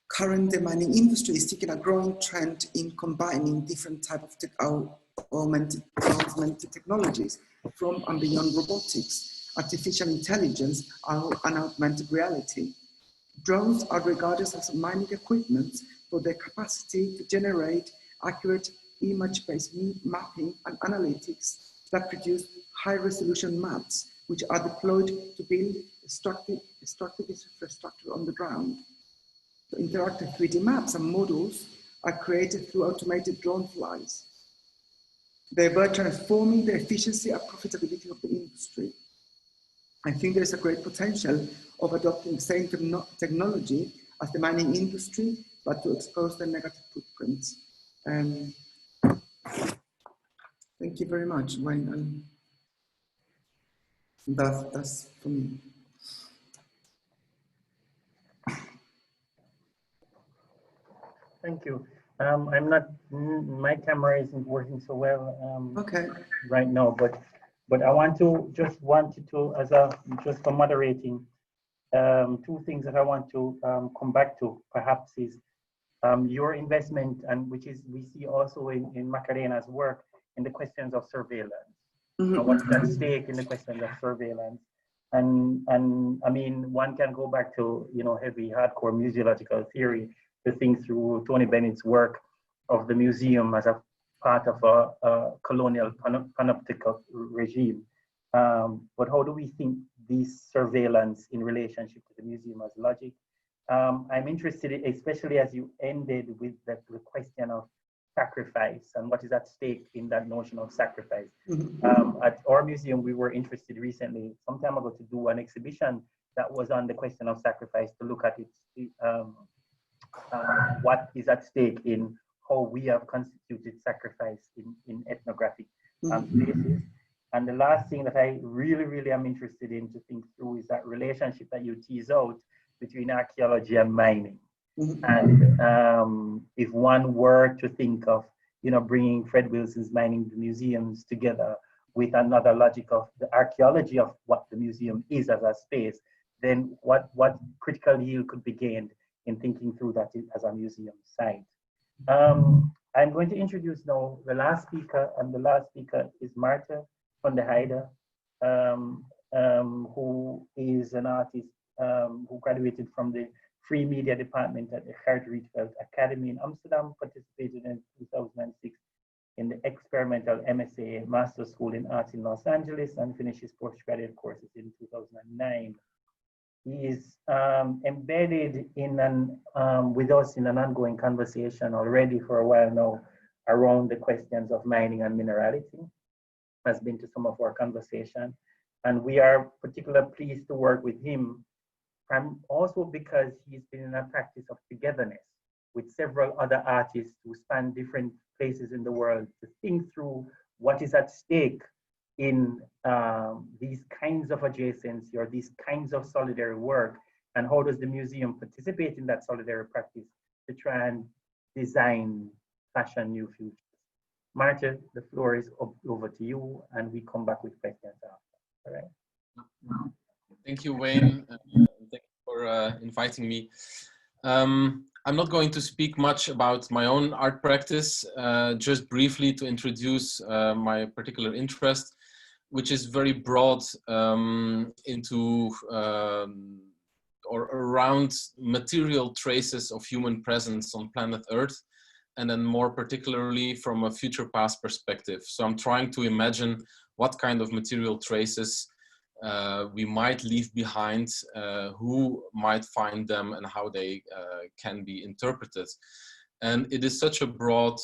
Current the mining industry is taking a growing trend in combining different types of augmented technologies from and beyond robotics, artificial intelligence, and augmented reality. Drones are regarded as mining equipment for their capacity to generate accurate image-based mapping and analytics that produce high-resolution maps, which are deployed to build extractive infrastructure on the ground. So interactive 3D maps and models are created through automated drone flights. They were transforming the efficiency and profitability of the industry. I think there's a great potential of adopting the same technology as the mining industry, but to expose the negative footprints. Thank you very much, Wayne. That's for me. Thank you. My camera isn't working so well right now, but I wanted to, just for moderating, two things that I want to come back to perhaps is your investment, and which is we see also in Macarena's work in the questions of surveillance. And what's at stake in the questions of surveillance. And I mean, one can go back to, heavy hardcore museological theory to think through Tony Bennett's work of the museum as a part of a colonial panoptical regime. But how do we think this surveillance in relationship to the museum as logic? I'm interested, especially as you ended with the question of sacrifice and what is at stake in that notion of sacrifice. At our museum, we were interested recently, some time ago, to do an exhibition that was on the question of sacrifice, to look at it, what is at stake in how we have constituted sacrifice in ethnographic places. And the last thing that I really am interested in to think through is that relationship that you tease out between archaeology and mining. And if one were to think of, bringing Fred Wilson's Mining the Museums together with another logic of the archaeology of what the museum is as a space, then what critical yield could be gained in thinking through that as a museum site. I'm going to introduce now the last speaker, and the last speaker is Maarten van der Heijden, who is an artist who graduated from the Free Media Department at the Gert Rietveld Academy in Amsterdam, participated in 2006 in the experimental MSA Master's School in Arts in Los Angeles, and finished his postgraduate courses in 2009. He is embedded in with us in an ongoing conversation already for a while now around the questions of mining and minerality, has been to some of our conversation. And we are particularly pleased to work with him, also because he's been in a practice of togetherness with several other artists who span different places in the world to think through what is at stake in these kinds of adjacency or these kinds of solidary work, and how does the museum participate in that solidary practice to try and design, fashion new futures. Maarten, the floor is over to you, and we come back with questions after. All right. Thank you, Wayne. Thank you for inviting me. I'm not going to speak much about my own art practice, just briefly to introduce my particular interest. which is very broad into or around material traces of human presence on planet Earth, and then more particularly from a future past perspective. So I'm trying to imagine what kind of material traces we might leave behind, who might find them, and how they can be interpreted. And it is such a broad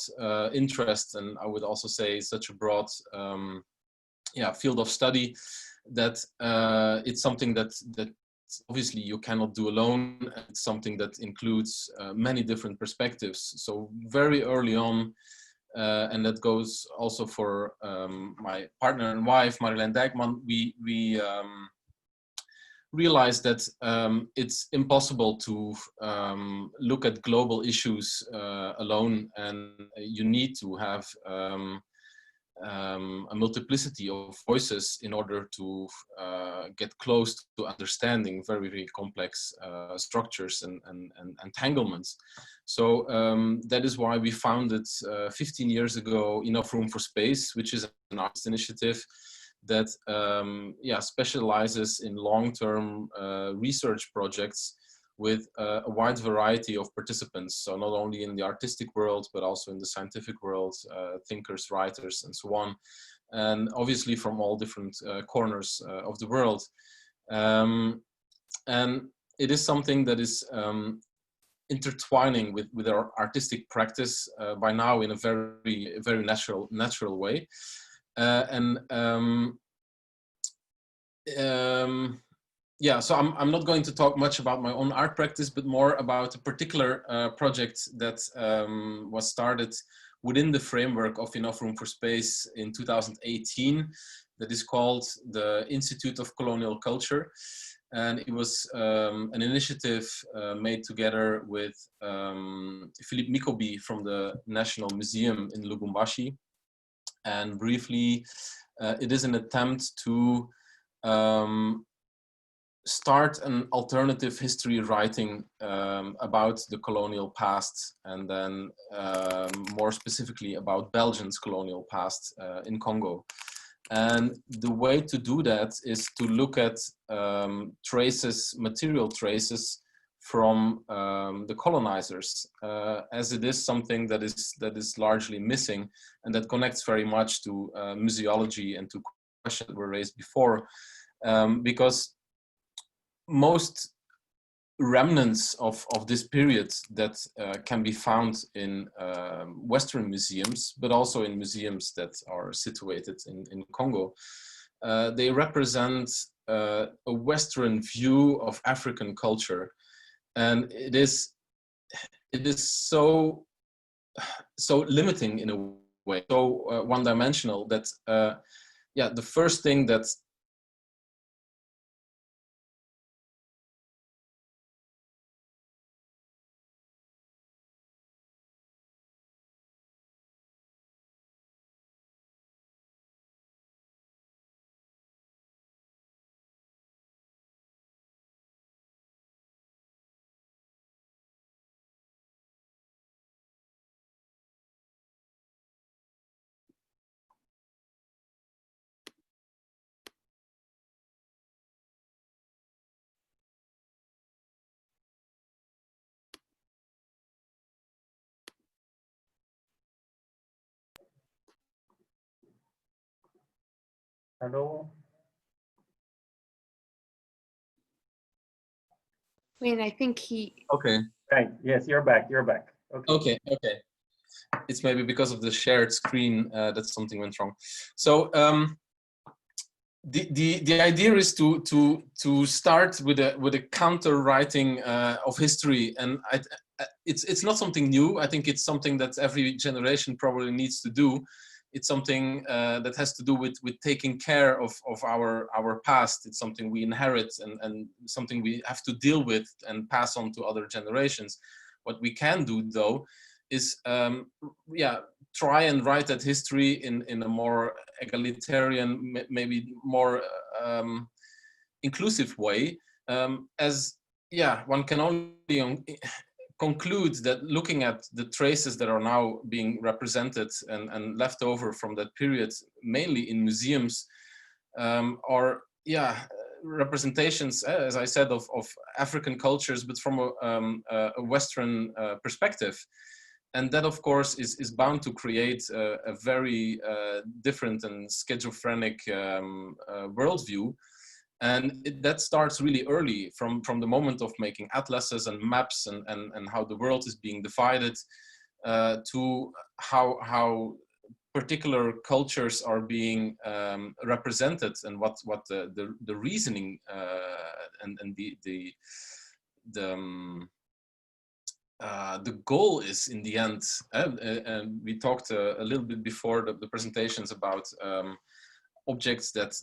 interest, and I would also say such a broad field of study, that it's something that obviously you cannot do alone. It's something that includes many different perspectives. So very early on, and that goes also for my partner and wife, Marjolein Dijkman, we realized that it's impossible to look at global issues alone, and you need to have a multiplicity of voices in order to get close to understanding very, very complex structures and entanglements. So that is why we founded 15 years ago Enough Room for Space, which is an artist initiative that specializes in long-term research projects with a wide variety of participants. So not only in the artistic world, but also in the scientific world, thinkers, writers, and so on. And obviously from all different corners of the world. And it is something that is intertwining with our artistic practice by now in a very, very natural way. So I'm not going to talk much about my own art practice, but more about a particular project that was started within the framework of Enough Room for Space in 2018, that is called the Institute of Colonial Culture. And it was an initiative made together with Philippe Mikobi from the National Museum in Lubumbashi. And briefly, it is an attempt to start an alternative history writing about the colonial past, and then more specifically about Belgium's colonial past in Congo. And the way to do that is to look at material traces from the colonizers, as it is something that is largely missing, and that connects very much to museology and to questions that were raised before, because most remnants of this period that can be found in Western museums, but also in museums that are situated in Congo, they represent a Western view of African culture, and it is so limiting in a way, so one-dimensional, that the first thing that Hello. Wait, I think he. Okay. Right. Yes, you're back. You're back. Okay. It's maybe because of the shared screen that something went wrong. So the idea is to start with a counter writing of history, and it's not something new. I think it's something that every generation probably needs to do. It's something that has to do with taking care of our past. It's something we inherit, and something we have to deal with and pass on to other generations. What we can do, though, is try and write that history in a more egalitarian, maybe more inclusive way, as one can only conclude that looking at the traces that are now being represented and left over from that period, mainly in museums, are, yeah, representations, as I said, of African cultures, but from a Western perspective. And that, of course, is bound to create a very different and schizophrenic worldview. And that starts really early, from the moment of making atlases and maps and how the world is being divided, to how particular cultures are being represented, and what the reasoning and the goal is in the end. And we talked a little bit before the presentations about objects that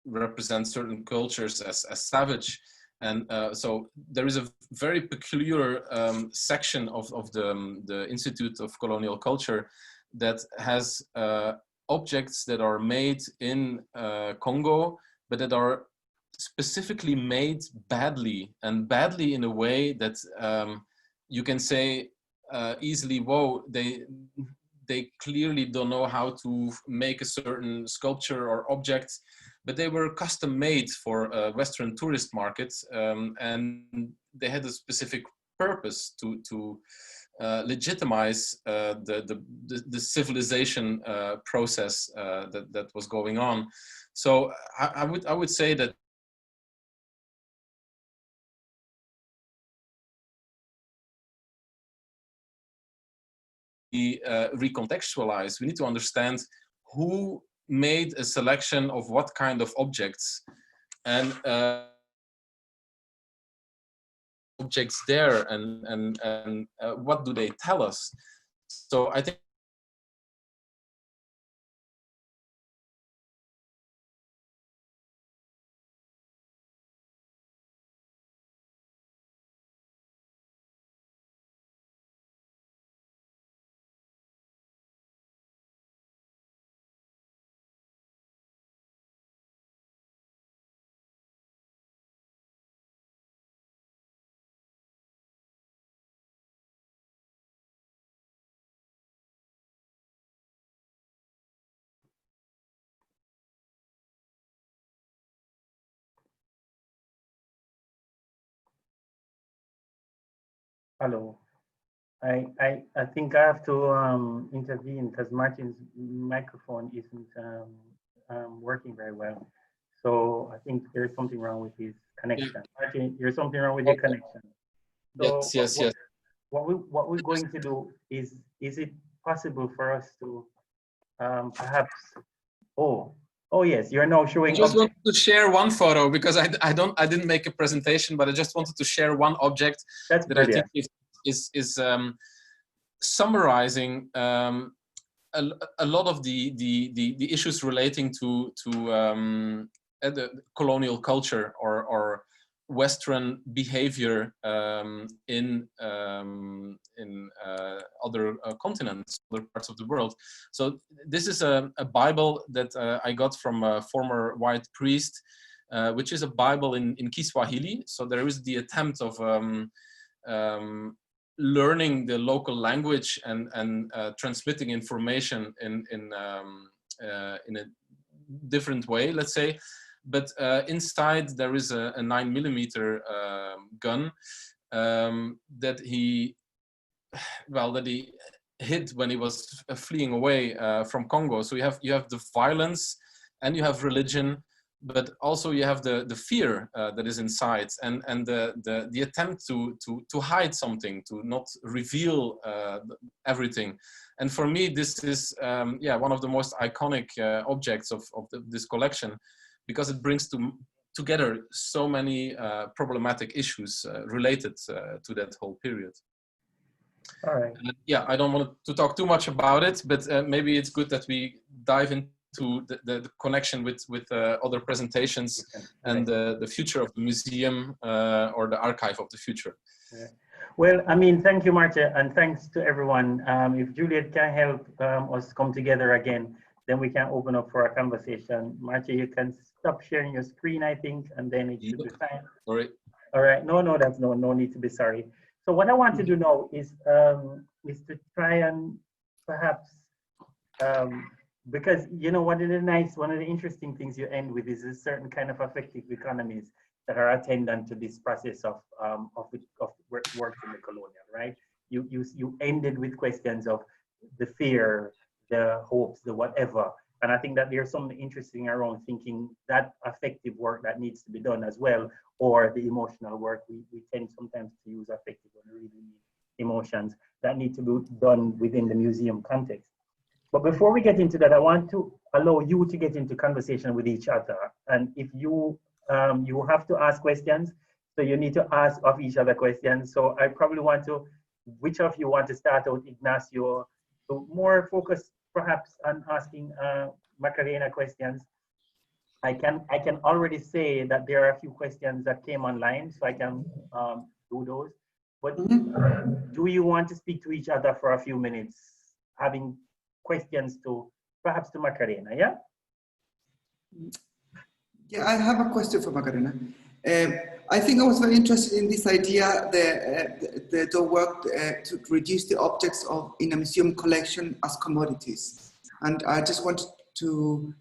represent certain cultures as savage. And so there is a very peculiar section of the Institute of Colonial Culture that has objects that are made in Congo, but that are specifically made badly, and badly in a way that you can say easily, whoa, they clearly don't know how to make a certain sculpture or object, but they were custom made for Western tourist markets, and they had a specific purpose to legitimize the civilization process that was going on. So I would say that we recontextualize. We need to understand who made a selection of what kind of objects, and objects there, and what do they tell us. So I think Hello. I think I have to intervene because Martin's microphone isn't working very well. So I think there's something wrong with his connection. Yeah. Martin, there's something wrong with your connection. So yes. What we're going to do is it possible for us to perhaps, oh yes, you're now showing. I just wanted to share one photo, because I didn't make a presentation, but I just wanted to share one object that brilliant. I think is summarizing a lot of the issues relating to the colonial culture or Western behavior in other continents, other parts of the world. So this is a Bible that I got from a former white priest, which is a Bible in Kiswahili. So there is the attempt of learning the local language and transmitting information in a different way, let's say. But inside there is a 9mm gun that he hid when he was fleeing away from Congo. So you have the violence, and you have religion, but also you have the fear that is inside, and the attempt to hide something, to not reveal everything. And for me, this is one of the most iconic objects of this collection, because it brings together so many problematic issues related to that whole period. All right. I don't want to talk too much about it, but maybe it's good that we dive into the connection with other presentations and the future of the museum or the archive of the future. Yeah. Well, I mean, thank you, Maarten, and thanks to everyone. If Juliet can help us come together again, then we can open up for a conversation. Maarten, you can stop sharing your screen, I think, and then it should be fine. Sorry. All right. No, that's no need to be sorry. So what I want to do now is to try and perhaps because one of the interesting things you end with is a certain kind of affective economies that are attendant to this process of work in the colonial, right? You ended with questions of the fear, the hopes, the whatever. And I think that there's something interesting around thinking that affective work that needs to be done as well, or the emotional work. We tend sometimes to use affective when we really mean emotions that need to be done within the museum context. But before we get into that, I want to allow you to get into conversation with each other. And if you have to ask questions, so you need to ask of each other questions. So I probably want to, which of you want to start out, Ignacio, to more focus perhaps on asking Macarena questions. I can already say that there are a few questions that came online, so I can do those. But do you want to speak to each other for a few minutes, having questions to perhaps to Macarena? Yeah. Yeah, I have a question for Macarena. I think I was very interested in this idea, the work to reduce the objects in a museum collection as commodities. And I just wanted to,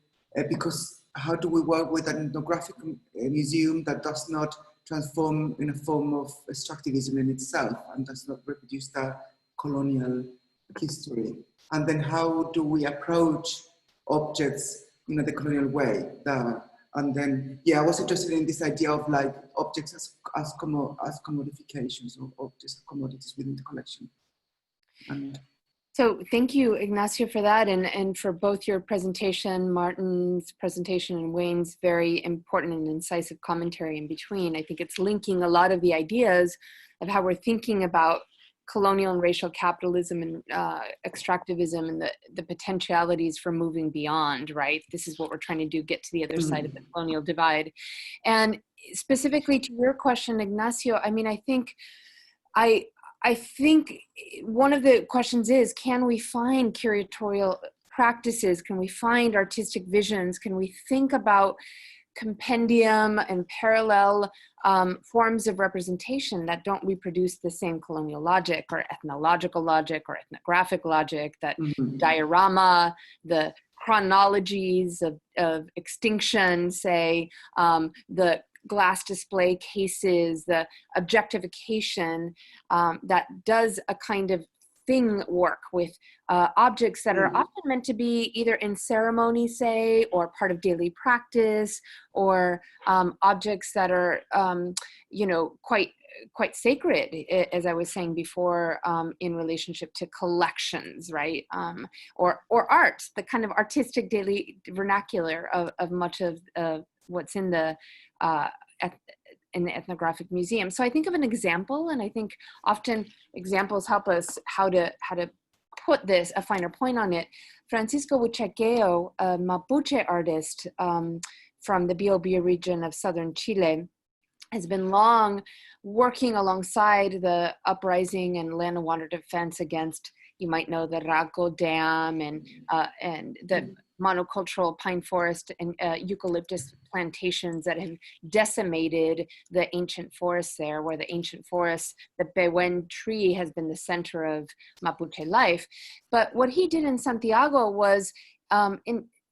because how do we work with an ethnographic museum that does not transform in a form of extractivism in itself and does not reproduce the colonial history? And then how do we approach objects in the colonial way? And then, yeah, I was interested in this idea of like objects as commodifications, or objects as commodities within the collection. And so thank you, Ignacio, for that, and for both your presentation, Maarten's presentation, and Wayne's very important and incisive commentary in between. I think it's linking a lot of the ideas of how we're thinking about colonial and racial capitalism and extractivism and the potentialities for moving beyond, right? This is what we're trying to do, get to the other side of the colonial divide. And specifically to your question, Ignacio, I mean, I think one of the questions is, can we find curatorial practices? Can we find artistic visions? Can we think about compendium and parallel forms of representation that don't reproduce the same colonial logic or ethnological logic or ethnographic logic, that diorama, the chronologies of extinction, say, the glass display cases, the objectification that does a kind of thing work with objects that are often meant to be either in ceremony, say, or part of daily practice, or objects that are, quite sacred, as I was saying before, in relationship to collections, right? Or art, the kind of artistic daily vernacular of much of what's in the ethnographic museum. So I think of an example, and I think often examples help us how to put a finer point on it. Francisco Huchaqueo, a Mapuche artist from the Biobío region of southern Chile, has been long working alongside the uprising and land and water defense against, you might know, the Raco Dam and the monocultural pine forest and eucalyptus plantations that have decimated the ancient forests there, where the ancient forests, the Pehuen tree has been the center of Mapuche life. But what he did in Santiago was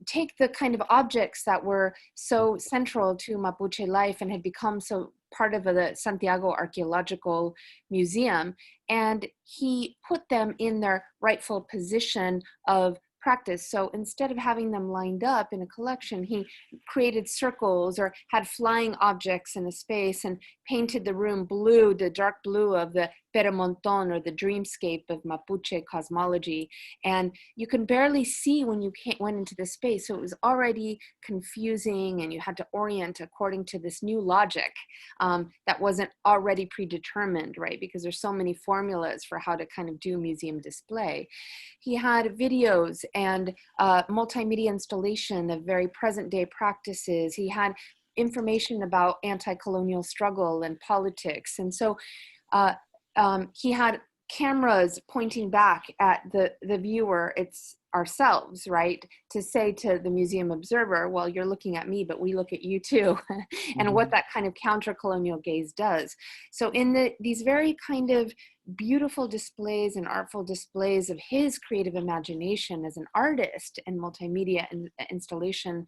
take the kind of objects that were so central to Mapuche life and had become so part of the Santiago Archaeological Museum, and he put them in their rightful position of practice. So instead of having them lined up in a collection, he created circles or had flying objects in a space and painted the room blue, the dark blue of the Peromonton, or the dreamscape of Mapuche cosmology. And you can barely see when you went into the space. So it was already confusing, and you had to orient according to this new logic that wasn't already predetermined, right? Because there's so many formulas for how to kind of do museum display. He had videos and multimedia installation of very present day practices. He had information about anti-colonial struggle and politics. And so he had cameras pointing back at the viewer. It's ourselves, right? To say to the museum observer, well, you're looking at me, but we look at you too, and what that kind of counter-colonial gaze does. So in these very kind of beautiful displays and artful displays of his creative imagination as an artist and multimedia and installation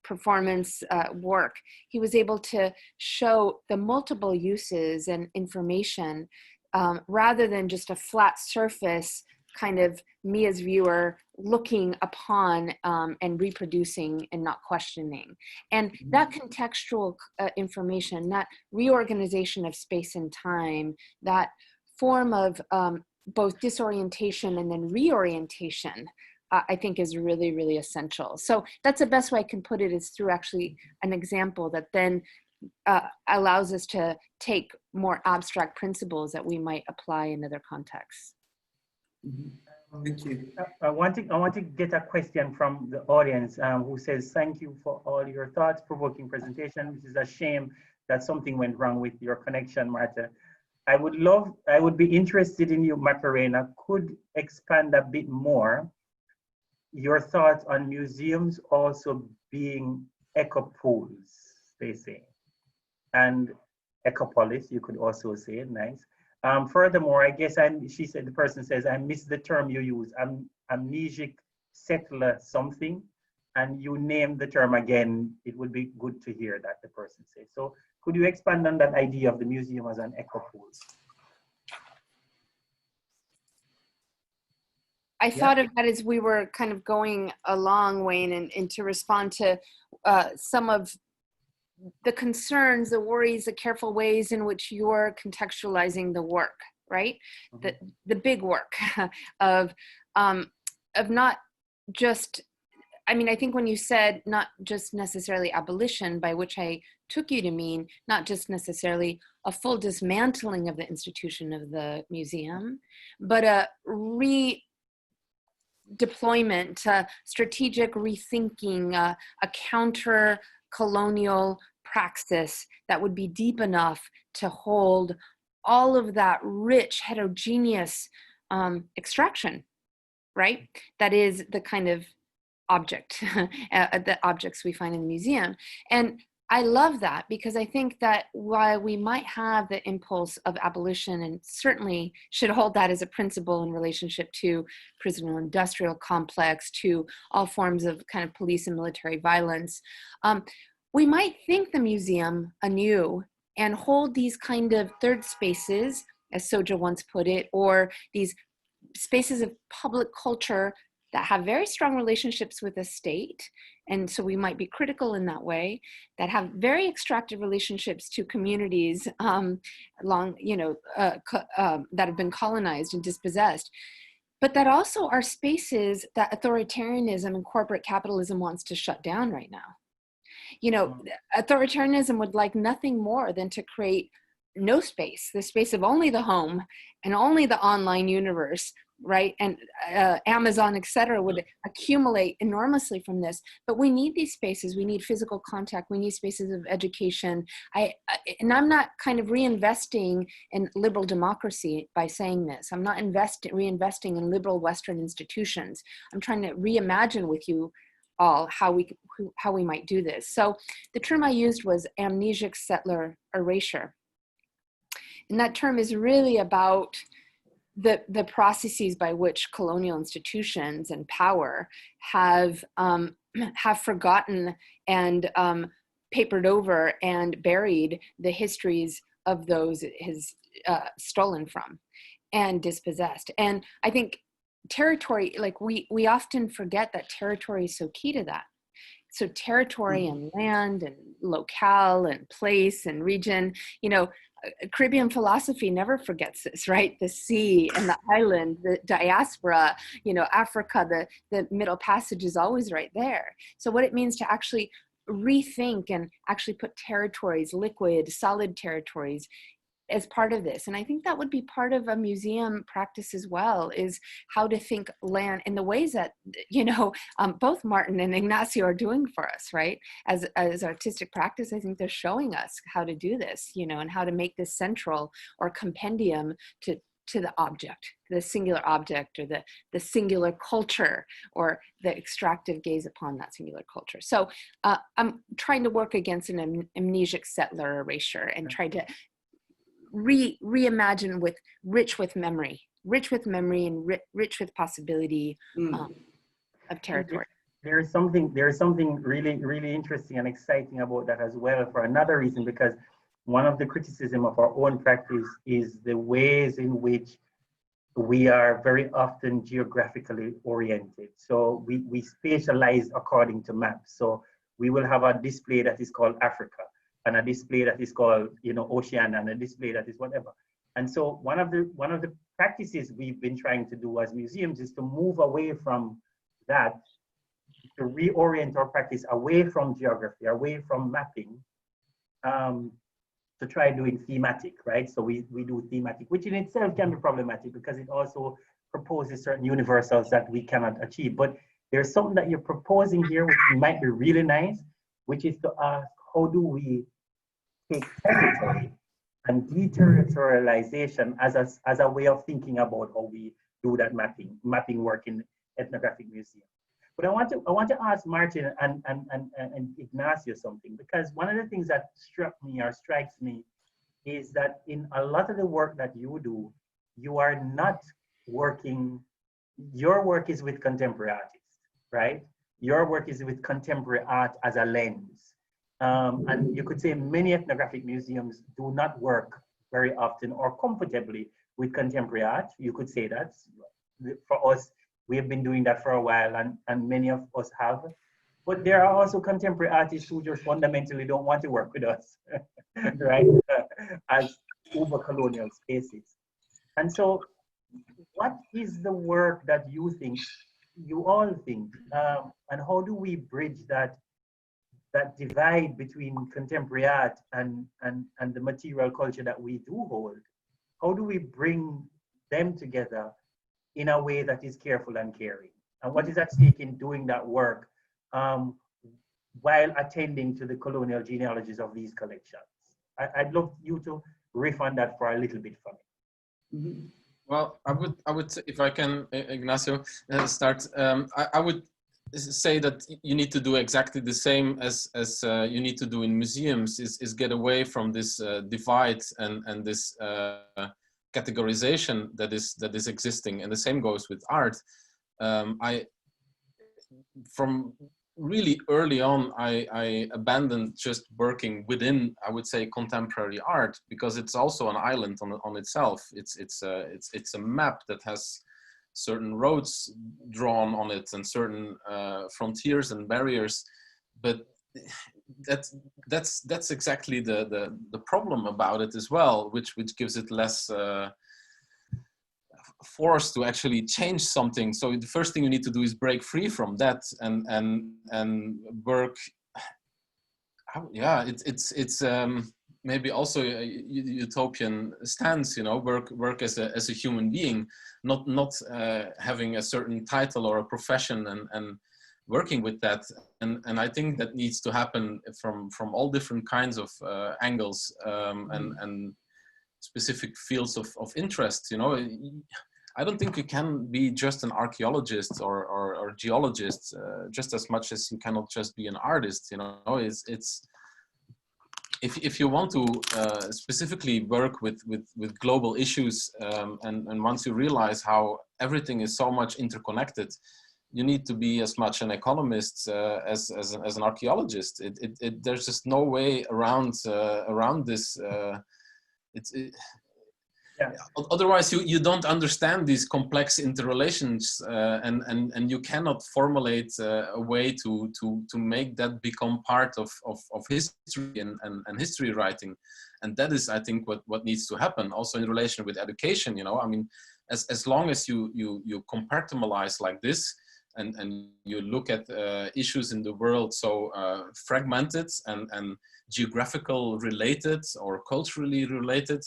performance work, he was able to show the multiple uses and information rather than just a flat surface kind of me as viewer looking upon and reproducing and not questioning. And that contextual information, that reorganization of space and time, that form of both disorientation and then reorientation, I think is really, really essential. So that's the best way I can put it, is through actually an example that then allows us to take more abstract principles that we might apply in other contexts. Thank you. I want to get a question from the audience who says, thank you for all your thoughts-provoking presentation. This is a shame that something went wrong with your connection, Maarten. I would be interested in you, Macarena, could expand a bit more your thoughts on museums also being ecopools, they say, and ecopolis, you could also say, nice. Furthermore, I guess the person says, I missed the term you use, amnesic settler something, and you name the term again. It would be good to hear that, the person says. So could you expand on that idea of the museum as an ecopool? I thought of that as we were kind of going along, Wayne, and to respond to some of the concerns, the worries, the careful ways in which you're contextualizing the work, right? Mm-hmm. The big work of not just, I mean, I think when you said not just necessarily abolition, by which I took you to mean not just necessarily a full dismantling of the institution of the museum, but a redeployment, strategic rethinking, a counter-colonial praxis that would be deep enough to hold all of that rich, heterogeneous extraction, right? That is the kind of object, the objects we find in the museum. And I love that, because I think that while we might have the impulse of abolition, and certainly should hold that as a principle in relationship to prison industrial complex, to all forms of kind of police and military violence, we might think the museum anew and hold these kind of third spaces, as Soja once put it, or these spaces of public culture that have very strong relationships with the state, and so we might be critical in that way, that have very extractive relationships to communities that have been colonized and dispossessed, but that also are spaces that authoritarianism and corporate capitalism wants to shut down right now. You know, authoritarianism would like nothing more than to create no space, the space of only the home and only the online universe, right? And Amazon, et cetera, would accumulate enormously from this. But we need these spaces. We need physical contact. We need spaces of education. And I'm not kind of reinvesting in liberal democracy by saying this. I'm not reinvesting in liberal Western institutions. I'm trying to reimagine with you all how we might do this. So the term I used was amnesic settler erasure. And that term is really about the processes by which colonial institutions and power have forgotten and papered over and buried the histories of those it has stolen from and dispossessed. And I think territory, like we often forget that territory is so key to that. So territory and land and locale and place and region, you know, Caribbean philosophy never forgets this, right? The sea and the island, the diaspora, you know, Africa, the Middle Passage is always right there. So what it means to actually rethink and actually put territories, liquid, solid territories, as part of this. And I think that would be part of a museum practice as well, is how to think land in the ways that, you know, both Maarten and Ignacio are doing for us, right? As artistic practice, I think they're showing us how to do this, you know, and how to make this central or compendium to to the object, the singular object, or the singular culture, or the extractive gaze upon that singular culture. So I'm trying to work against an amnesic settler erasure and try to reimagine with rich with memory and rich with possibility of territory. There is something really interesting and exciting about that as well, for another reason, because one of the criticism of our own practice is the ways in which we are very often geographically oriented. So we spatialize according to maps. So we will have a display that is called Africa, and a display that is called, you know, Oceania, and a display that is whatever. And so one of the practices we've been trying to do as museums is to move away from that, to reorient our practice away from geography, away from mapping, to try doing thematic, right? So we do thematic, which in itself can be problematic because it also proposes certain universals that we cannot achieve. But there's something that you're proposing here, which might be really nice, which is to ask, how do we take territory and deterritorialization as a way of thinking about how we do that mapping work in ethnographic museum. But I want to ask Maarten and Ignacio something, because one of the things that struck me or strikes me is that in a lot of the work that you do, you are not working, your work is with contemporary artists, right? Your work is with contemporary art as a lens. And you could say many ethnographic museums do not work very often or comfortably with contemporary art. You could say that. For us, we have been doing that for a while, and many of us have. But there are also contemporary artists who just fundamentally don't want to work with us, right? As uber-colonial spaces. And so what is the work that you all think, and how do we bridge that divide between contemporary art and the material culture that we do hold? How do we bring them together in a way that is careful and caring? And what is at stake in doing that work while attending to the colonial genealogies of these collections? I'd love you to riff on that for a little bit for me. Mm-hmm. Well, I would say, if I can, Ignacio, start. I would say that you need to do exactly the same as you need to do in museums. Is get away from this divide and this categorization that is existing, and the same goes with art. From really early on, I abandoned just working within, I would say, contemporary art, because it's also an island on itself. It's a map that has certain roads drawn on it and certain frontiers and barriers, but that's exactly the problem about it as well, which gives it less force to actually change something. So the first thing you need to do is break free from that and work. Yeah, it's maybe also a utopian stance, you know, work as a human being, not having a certain title or a profession and working with that. And I think that needs to happen from all different kinds of angles and specific fields of interest. You know, I don't think you can be just an archaeologist or geologist just as much as you cannot just be an artist. You know, it's if you want to specifically work with global issues, and once you realize how everything is so much interconnected, you need to be as much an economist as an archaeologist. There's just no way around this. Yeah. Otherwise, you don't understand these complex interrelations, and you cannot formulate a way to make that become part of history and history writing. And that is, I think, what needs to happen also in relation with education. You know, I mean, as long as you compartmentalize like this, and you look at issues in the world so fragmented and geographical related or culturally related,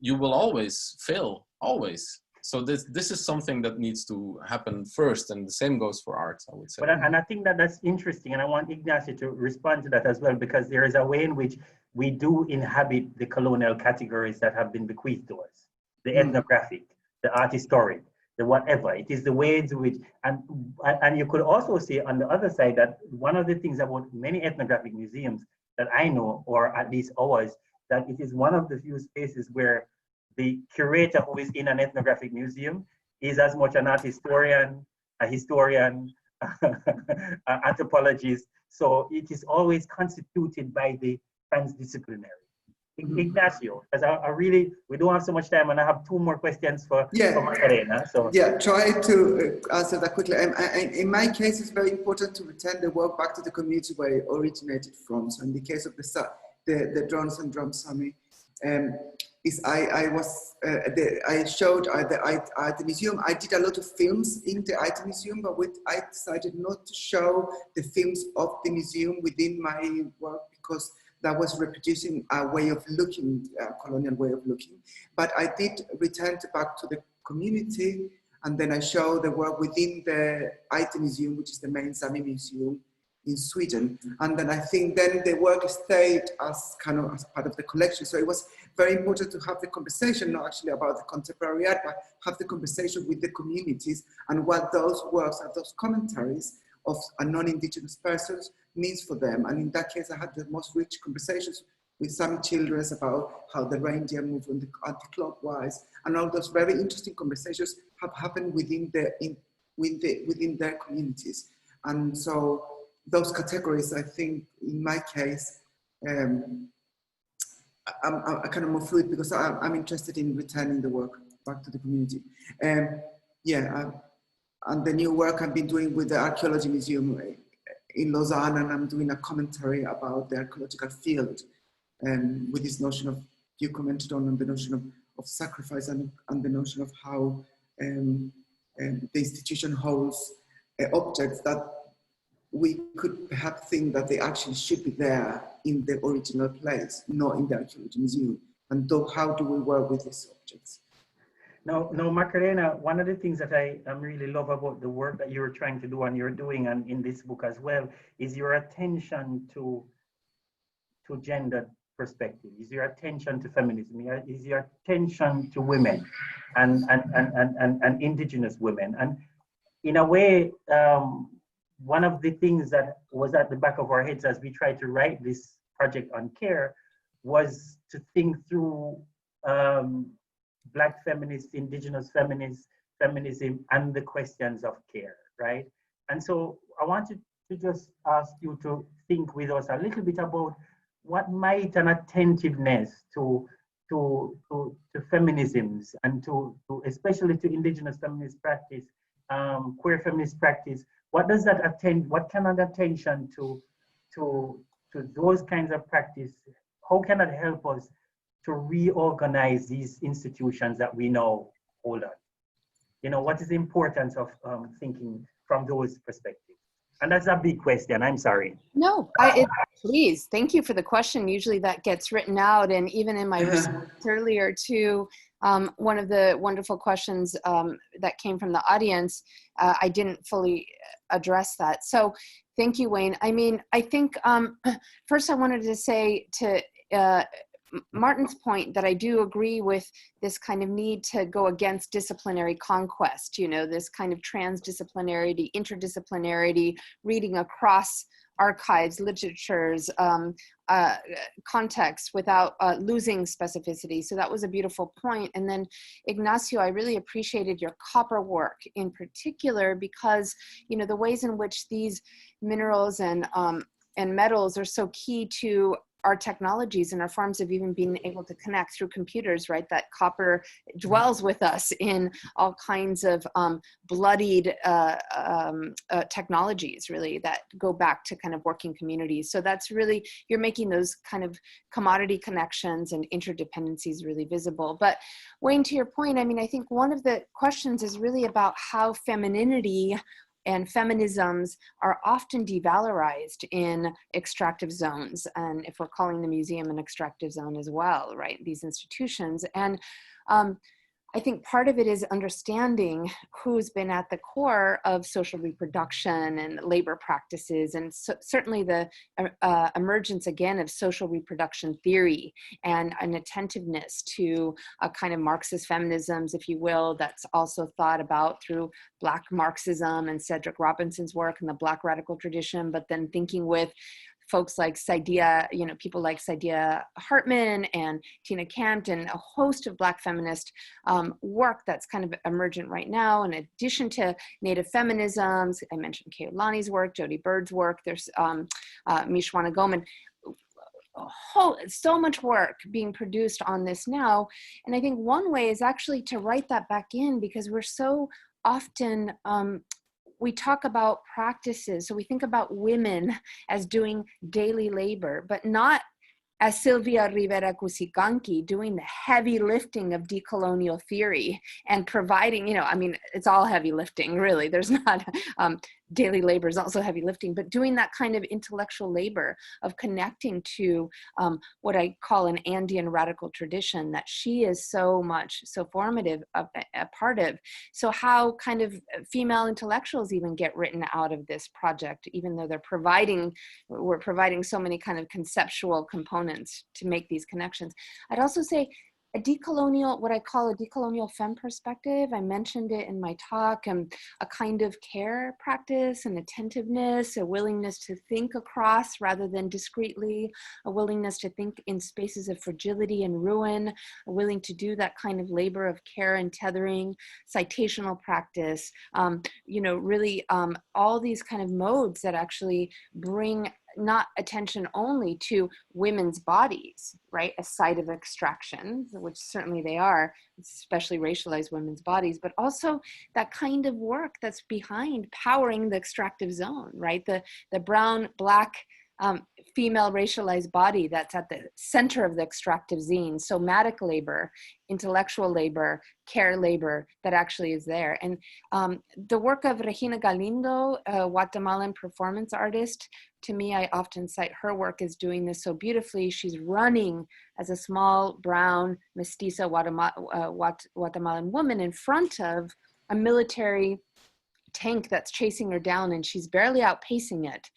you will always fail, always. So this is something that needs to happen first, and the same goes for art, I would say. But and I think that's interesting, and I want Ignacio to respond to that as well, because there is a way in which we do inhabit the colonial categories that have been bequeathed to us, the ethnographic, the art historic, the whatever. It is the way in which, and you could also say on the other side that one of the things about many ethnographic museums that I know, or at least ours, that it is one of the few spaces where the curator who is in an ethnographic museum is as much an art historian, a historian, an anthropologist. So it is always constituted by the transdisciplinary. Ignacio, because I really, we don't have so much time, and I have two more questions for Macarena. So yeah, try to answer that quickly. In my case, it's very important to return the work back to the community where it originated from. So in the case of the Drums and Drums Summit, I showed at the museum. I did a lot of films in the IT museum, but I decided not to show the films of the museum within my work because that was reproducing a way of looking, a colonial way of looking. But I did return back to the community, and then I show the work within the IT museum, which is the main Sami museum in Sweden. And then I think then the work stayed as kind of as part of the collection. So it was very important to have the conversation, not actually about the contemporary art, but have the conversation with the communities and what those works and those commentaries of a non-Indigenous persons means for them. And in that case, I had the most rich conversations with some children about how the reindeer move anti-clockwise, and all those very interesting conversations have happened within their communities. And so those categories, I think, in my case, I'm kind of more fluid because I'm interested in returning the work back to the community. And the new work I've been doing with the Archaeology Museum in Lausanne, and I'm doing a commentary about the archaeological field with this notion of, you commented on the notion of sacrifice and the notion of how the institution holds objects that we could perhaps think that they actually should be there in the original place, not in the Archaeology Museum. And how do we work with these objects? Now, Macarena, one of the things that I really love about the work that you're trying to do and you're doing, and in this book as well, is your attention to gender perspective, is your attention to feminism, is your attention to women and Indigenous women. And in a way, one of the things that was at the back of our heads as we tried to write this project on care was to think through Black feminists, Indigenous feminists, feminism, and the questions of care, right? And so I wanted to just ask you to think with us a little bit about what might an attentiveness to feminisms and to especially to Indigenous feminist practice, queer feminist practice, what does that what kind of attention to those kinds of practice, how can that help us to reorganize these institutions that we know hold on? You know, what is the importance of thinking from those perspectives? And that's a big question, I'm sorry. No, please, thank you for the question. Usually that gets written out, and even in my response earlier to one of the wonderful questions that came from the audience, I didn't fully address that. So thank you, Wayne. I mean, I think first I wanted to say to Maarten's point that I do agree with this kind of need to go against disciplinary conquest, you know, this kind of transdisciplinarity, interdisciplinarity, reading across archives, literatures, contexts without losing specificity. So that was a beautiful point. And then Ignacio, I really appreciated your copper work in particular because, you know, the ways in which these minerals and metals are so key to our technologies and our forms of even being able to connect through computers, right? That copper dwells with us in all kinds of bloodied technologies, really, that go back to kind of working communities. So that's really, you're making those kind of commodity connections and interdependencies really visible. But Wayne, to your point, I mean, I think one of the questions is really about how femininity and feminisms are often devalorized in extractive zones. And if we're calling the museum an extractive zone as well, right, these institutions. And I think part of it is understanding who's been at the core of social reproduction and labor practices, and certainly the emergence again of social reproduction theory and an attentiveness to a kind of Marxist feminisms, if you will, that's also thought about through Black Marxism and Cedric Robinson's work in the Black radical tradition, but then thinking with folks like Saidiya, people like Saidiya Hartman and Tina Kant and a host of Black feminist work that's kind of emergent right now. In addition to Native feminisms, I mentioned Keolani's work, Jody Bird's work, there's Mishwana Goman. So much work being produced on this now. And I think one way is actually to write that back in, because we're so often, we talk about practices. So we think about women as doing daily labor, but not as Silvia Rivera Cusicanqui doing the heavy lifting of decolonial theory and providing, it's all heavy lifting, really. There's not, daily labor is also heavy lifting, but doing that kind of intellectual labor of connecting to what I call an Andean radical tradition that she is so formative of a part of. So how kind of female intellectuals even get written out of this project, even though we're providing so many kind of conceptual components to make these connections. I'd also say what I call a decolonial femme perspective. I mentioned it in my talk, a kind of care practice and attentiveness, a willingness to think across rather than discretely, a willingness to think in spaces of fragility and ruin, a willing to do that kind of labor of care and tethering, citational practice, really all these kind of modes that actually bring not attention only to women's bodies, right? A site of extraction, which certainly they are, especially racialized women's bodies, but also that kind of work that's behind powering the extractive zone, right? The brown, Black, female racialized body that's at the center of the extractive zone, somatic labor, intellectual labor, care labor that actually is there. And the work of Regina Galindo, a Guatemalan performance artist, to me, I often cite her work as doing this so beautifully. She's running as a small, brown, mestiza Guatemalan woman in front of a military tank that's chasing her down, and she's barely outpacing it,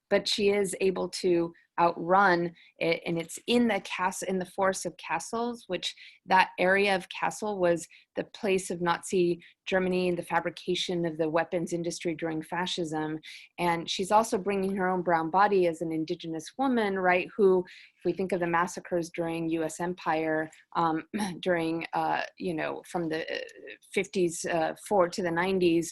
but she is able to outrun it, and it's in the forest of Castles, which that area of Kassel was the place of Nazi Germany and the fabrication of the weapons industry during fascism. And she's also bringing her own brown body as an indigenous woman, right, who, if we think of the massacres during US empire, during, from the 50s forward to the 90s,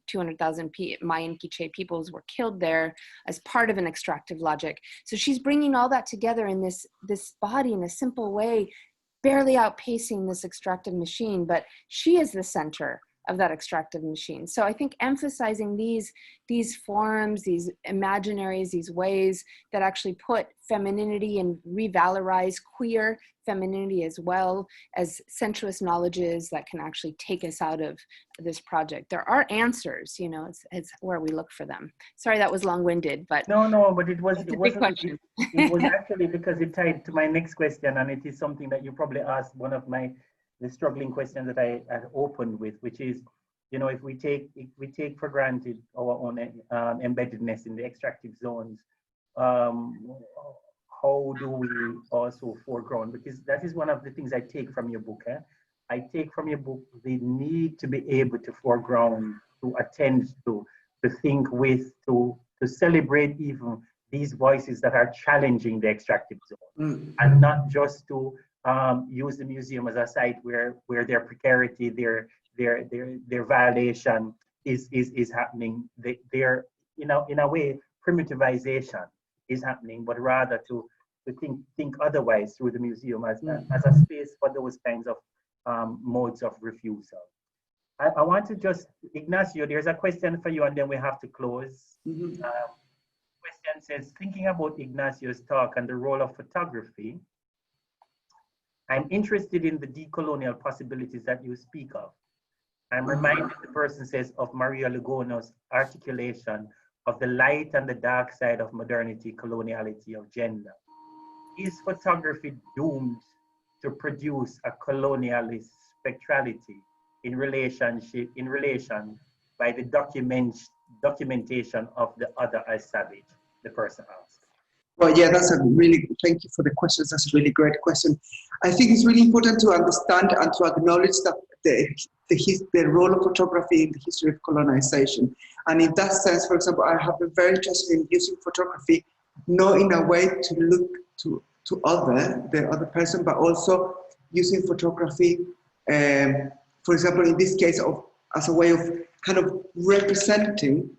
200,000 Mayan Quiche peoples were killed there as part of an extractive logic. So she's bringing all that together in this body in a simple way, barely outpacing this extractive machine, but she is the center of that extractive machine. So I think emphasizing these forms, these imaginaries, these ways that actually put femininity and revalorize queer femininity as well as sensuous knowledges that can actually take us out of this project. There are answers, it's where we look for them. Sorry, that was long-winded, but no, but it wasn't a big question. It was actually because it tied to my next question, and it is something that you probably asked one of the struggling questions that I had opened with, which is, if we take for granted our own embeddedness in the extractive zones, how do we also foreground? Because that is one of the things I take from your book. I take from your book the need to be able to foreground, to attend to think with, to celebrate even these voices that are challenging the extractive zone, and not just to use the museum as a site where their precarity, their violation is happening. Their in a way primitivization is happening, but rather to think otherwise through the museum as a space for those kinds of modes of refusal. I want to just, Ignacio, there's a question for you and then we have to close. Question says, thinking about Ignacio's talk and the role of photography, I'm interested in the decolonial possibilities that you speak of. I'm reminded, the person says, of Maria Lugono's articulation of the light and the dark side of modernity, coloniality of gender. Is photography doomed to produce a colonialist spectrality in relation by the documentation of the other as savage? The person asked. Well, yeah, thank you for the questions. That's a really great question. I think it's really important to understand and to acknowledge that the role of photography in the history of colonization. And in that sense, for example, I have been very interested in using photography, not in a way to look to the other person, but also using photography, for example, in this case, as a way of kind of representing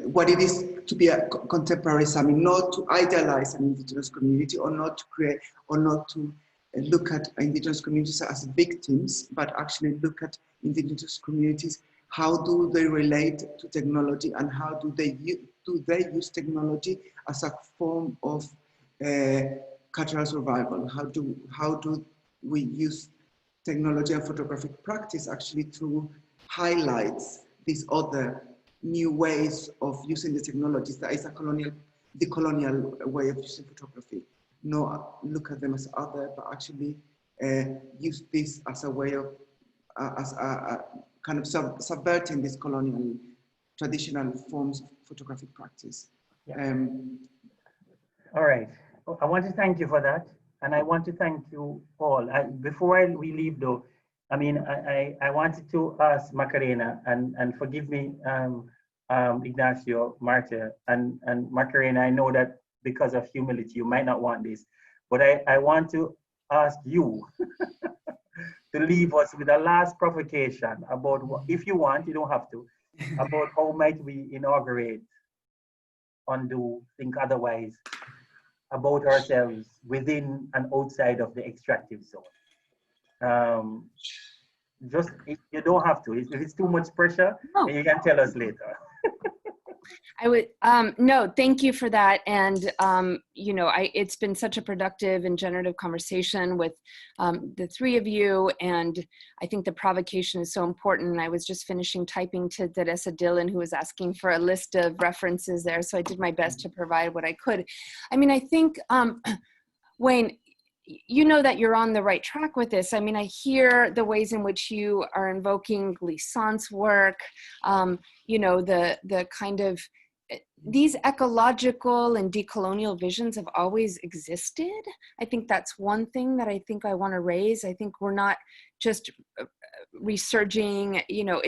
what it is to be a contemporary Sami, not to idealize an indigenous community or not to create or not to look at indigenous communities as victims, but actually look at indigenous communities. How do they relate to technology, and how do they use technology as a form of cultural survival? How do we use technology and photographic practice actually to highlight these other new ways of using the technologies? That is a decolonial way of using photography. Not look at them as other, but actually use this as a way of, kind of subverting these colonial traditional forms of photographic practice. Yeah. All right. I want to thank you for that. And I want to thank you all. Before we leave though, I mean, I wanted to ask Macarena, and forgive me, Ignacio, Maarten, and Macarena, I know that because of humility, you might not want this, but I want to ask you to leave us with a last provocation about what, if you want, you don't have to, about how might we inaugurate, undo, think otherwise about ourselves within and outside of the extractive zone. Just, you don't have to. If it's too much pressure, then you can tell us later. I would, no, thank you for that. And, you know, it's been such a productive and generative conversation with the three of you. And I think the provocation is so important. And I was just finishing typing to Teresa Dillon, who was asking for a list of references there. So I did my best to provide what I could. I mean, I think, Wayne, you know that you're on the right track with this. I mean, I hear the ways in which you are invoking Glissant's work, you know, the kind of, these ecological and decolonial visions have always existed. I think that's one thing that I think I want to raise. I think we're not just resurging, you know,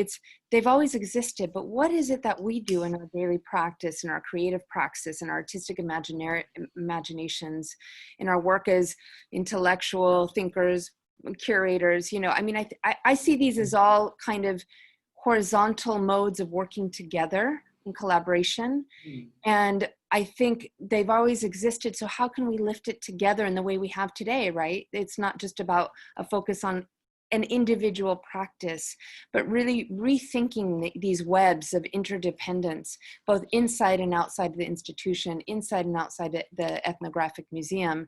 they've always existed, but what is it that we do in our daily practice, in our creative praxis, in our artistic imaginations, in our work as intellectual thinkers, curators, you know, I mean, I see these as all kind of horizontal modes of working together in collaboration. And I think they've always existed. So how can we lift it together in the way we have today, right? It's not just about a focus on an individual practice, but really rethinking these webs of interdependence, both inside and outside the institution, inside and outside the ethnographic museum.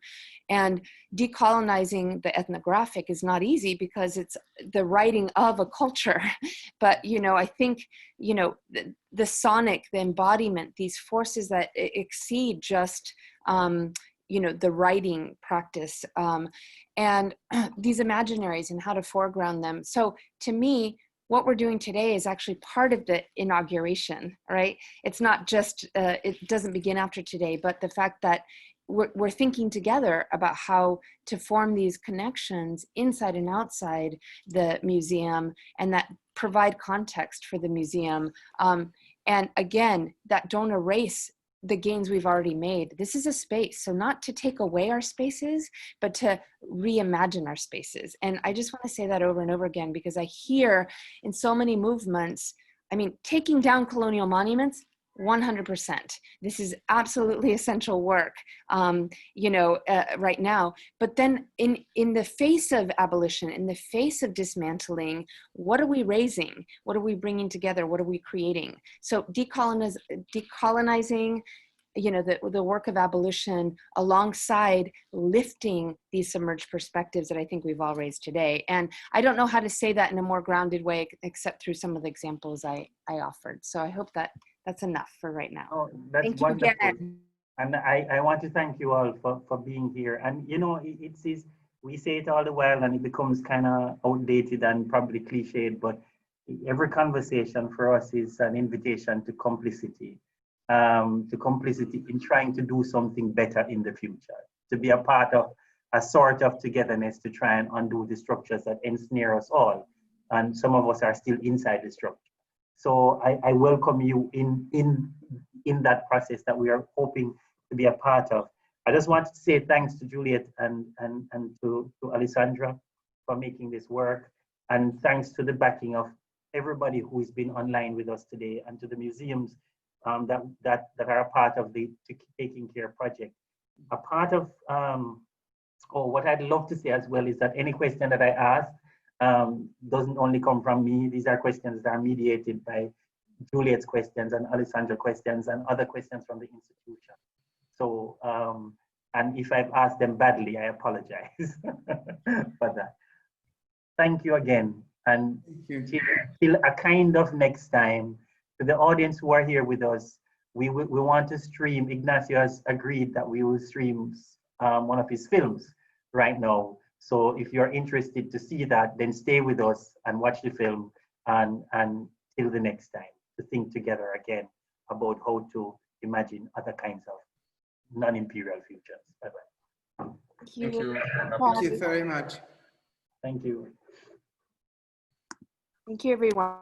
And decolonizing the ethnographic is not easy because it's the writing of a culture. But, you know, I think, you know, the sonic, the embodiment, these forces that exceed just, you know, the writing practice, and these imaginaries and how to foreground them. So to me, what we're doing today is actually part of the inauguration, right? It's not just, it doesn't begin after today, but the fact that we're thinking together about how to form these connections inside and outside the museum, and that provide context for the museum. And again, that don't erase the gains we've already made. This is a space, so not to take away our spaces, but to reimagine our spaces. And I just want to say that over and over again, because I hear in so many movements, I mean, taking down colonial monuments, 100%. This is absolutely essential work, you know, right now. But then in the face of abolition, in the face of dismantling, what are we raising? What are we bringing together? What are we creating? So decolonizing, you know, the work of abolition alongside lifting these submerged perspectives that I think we've all raised today. And I don't know how to say that in a more grounded way, except through some of the examples I offered. So I hope that that's enough for right now. Oh, that's thank wonderful. You again. And I want to thank you all for being here. And, you know, we say it all the while and it becomes kind of outdated and probably cliched, but every conversation for us is an invitation to complicity in trying to do something better in the future, to be a part of a sort of togetherness to try and undo the structures that ensnare us all. And some of us are still inside the structure. So I welcome you in that process that we are hoping to be a part of. I just wanted to say thanks to Juliet and to Alessandra for making this work. And thanks to the backing of everybody who has been online with us today, and to the museums that are a part of the Taking Care project. A part of, what I'd love to say as well is that any question that I ask doesn't only come from me. These are questions that are mediated by Juliet's questions and Alessandra's questions and other questions from the institution. So, and if I've asked them badly, I apologize for that. Thank you again. And till a kind of next time, to the audience who are here with us, we want to stream. Ignacio has agreed that we will stream one of his films right now. So if you're interested to see that, then stay with us and watch the film, and till the next time, to think together again about how to imagine other kinds of non-imperial futures. Bye-bye. Thank you. Thank you very much. Thank you. Thank you, everyone.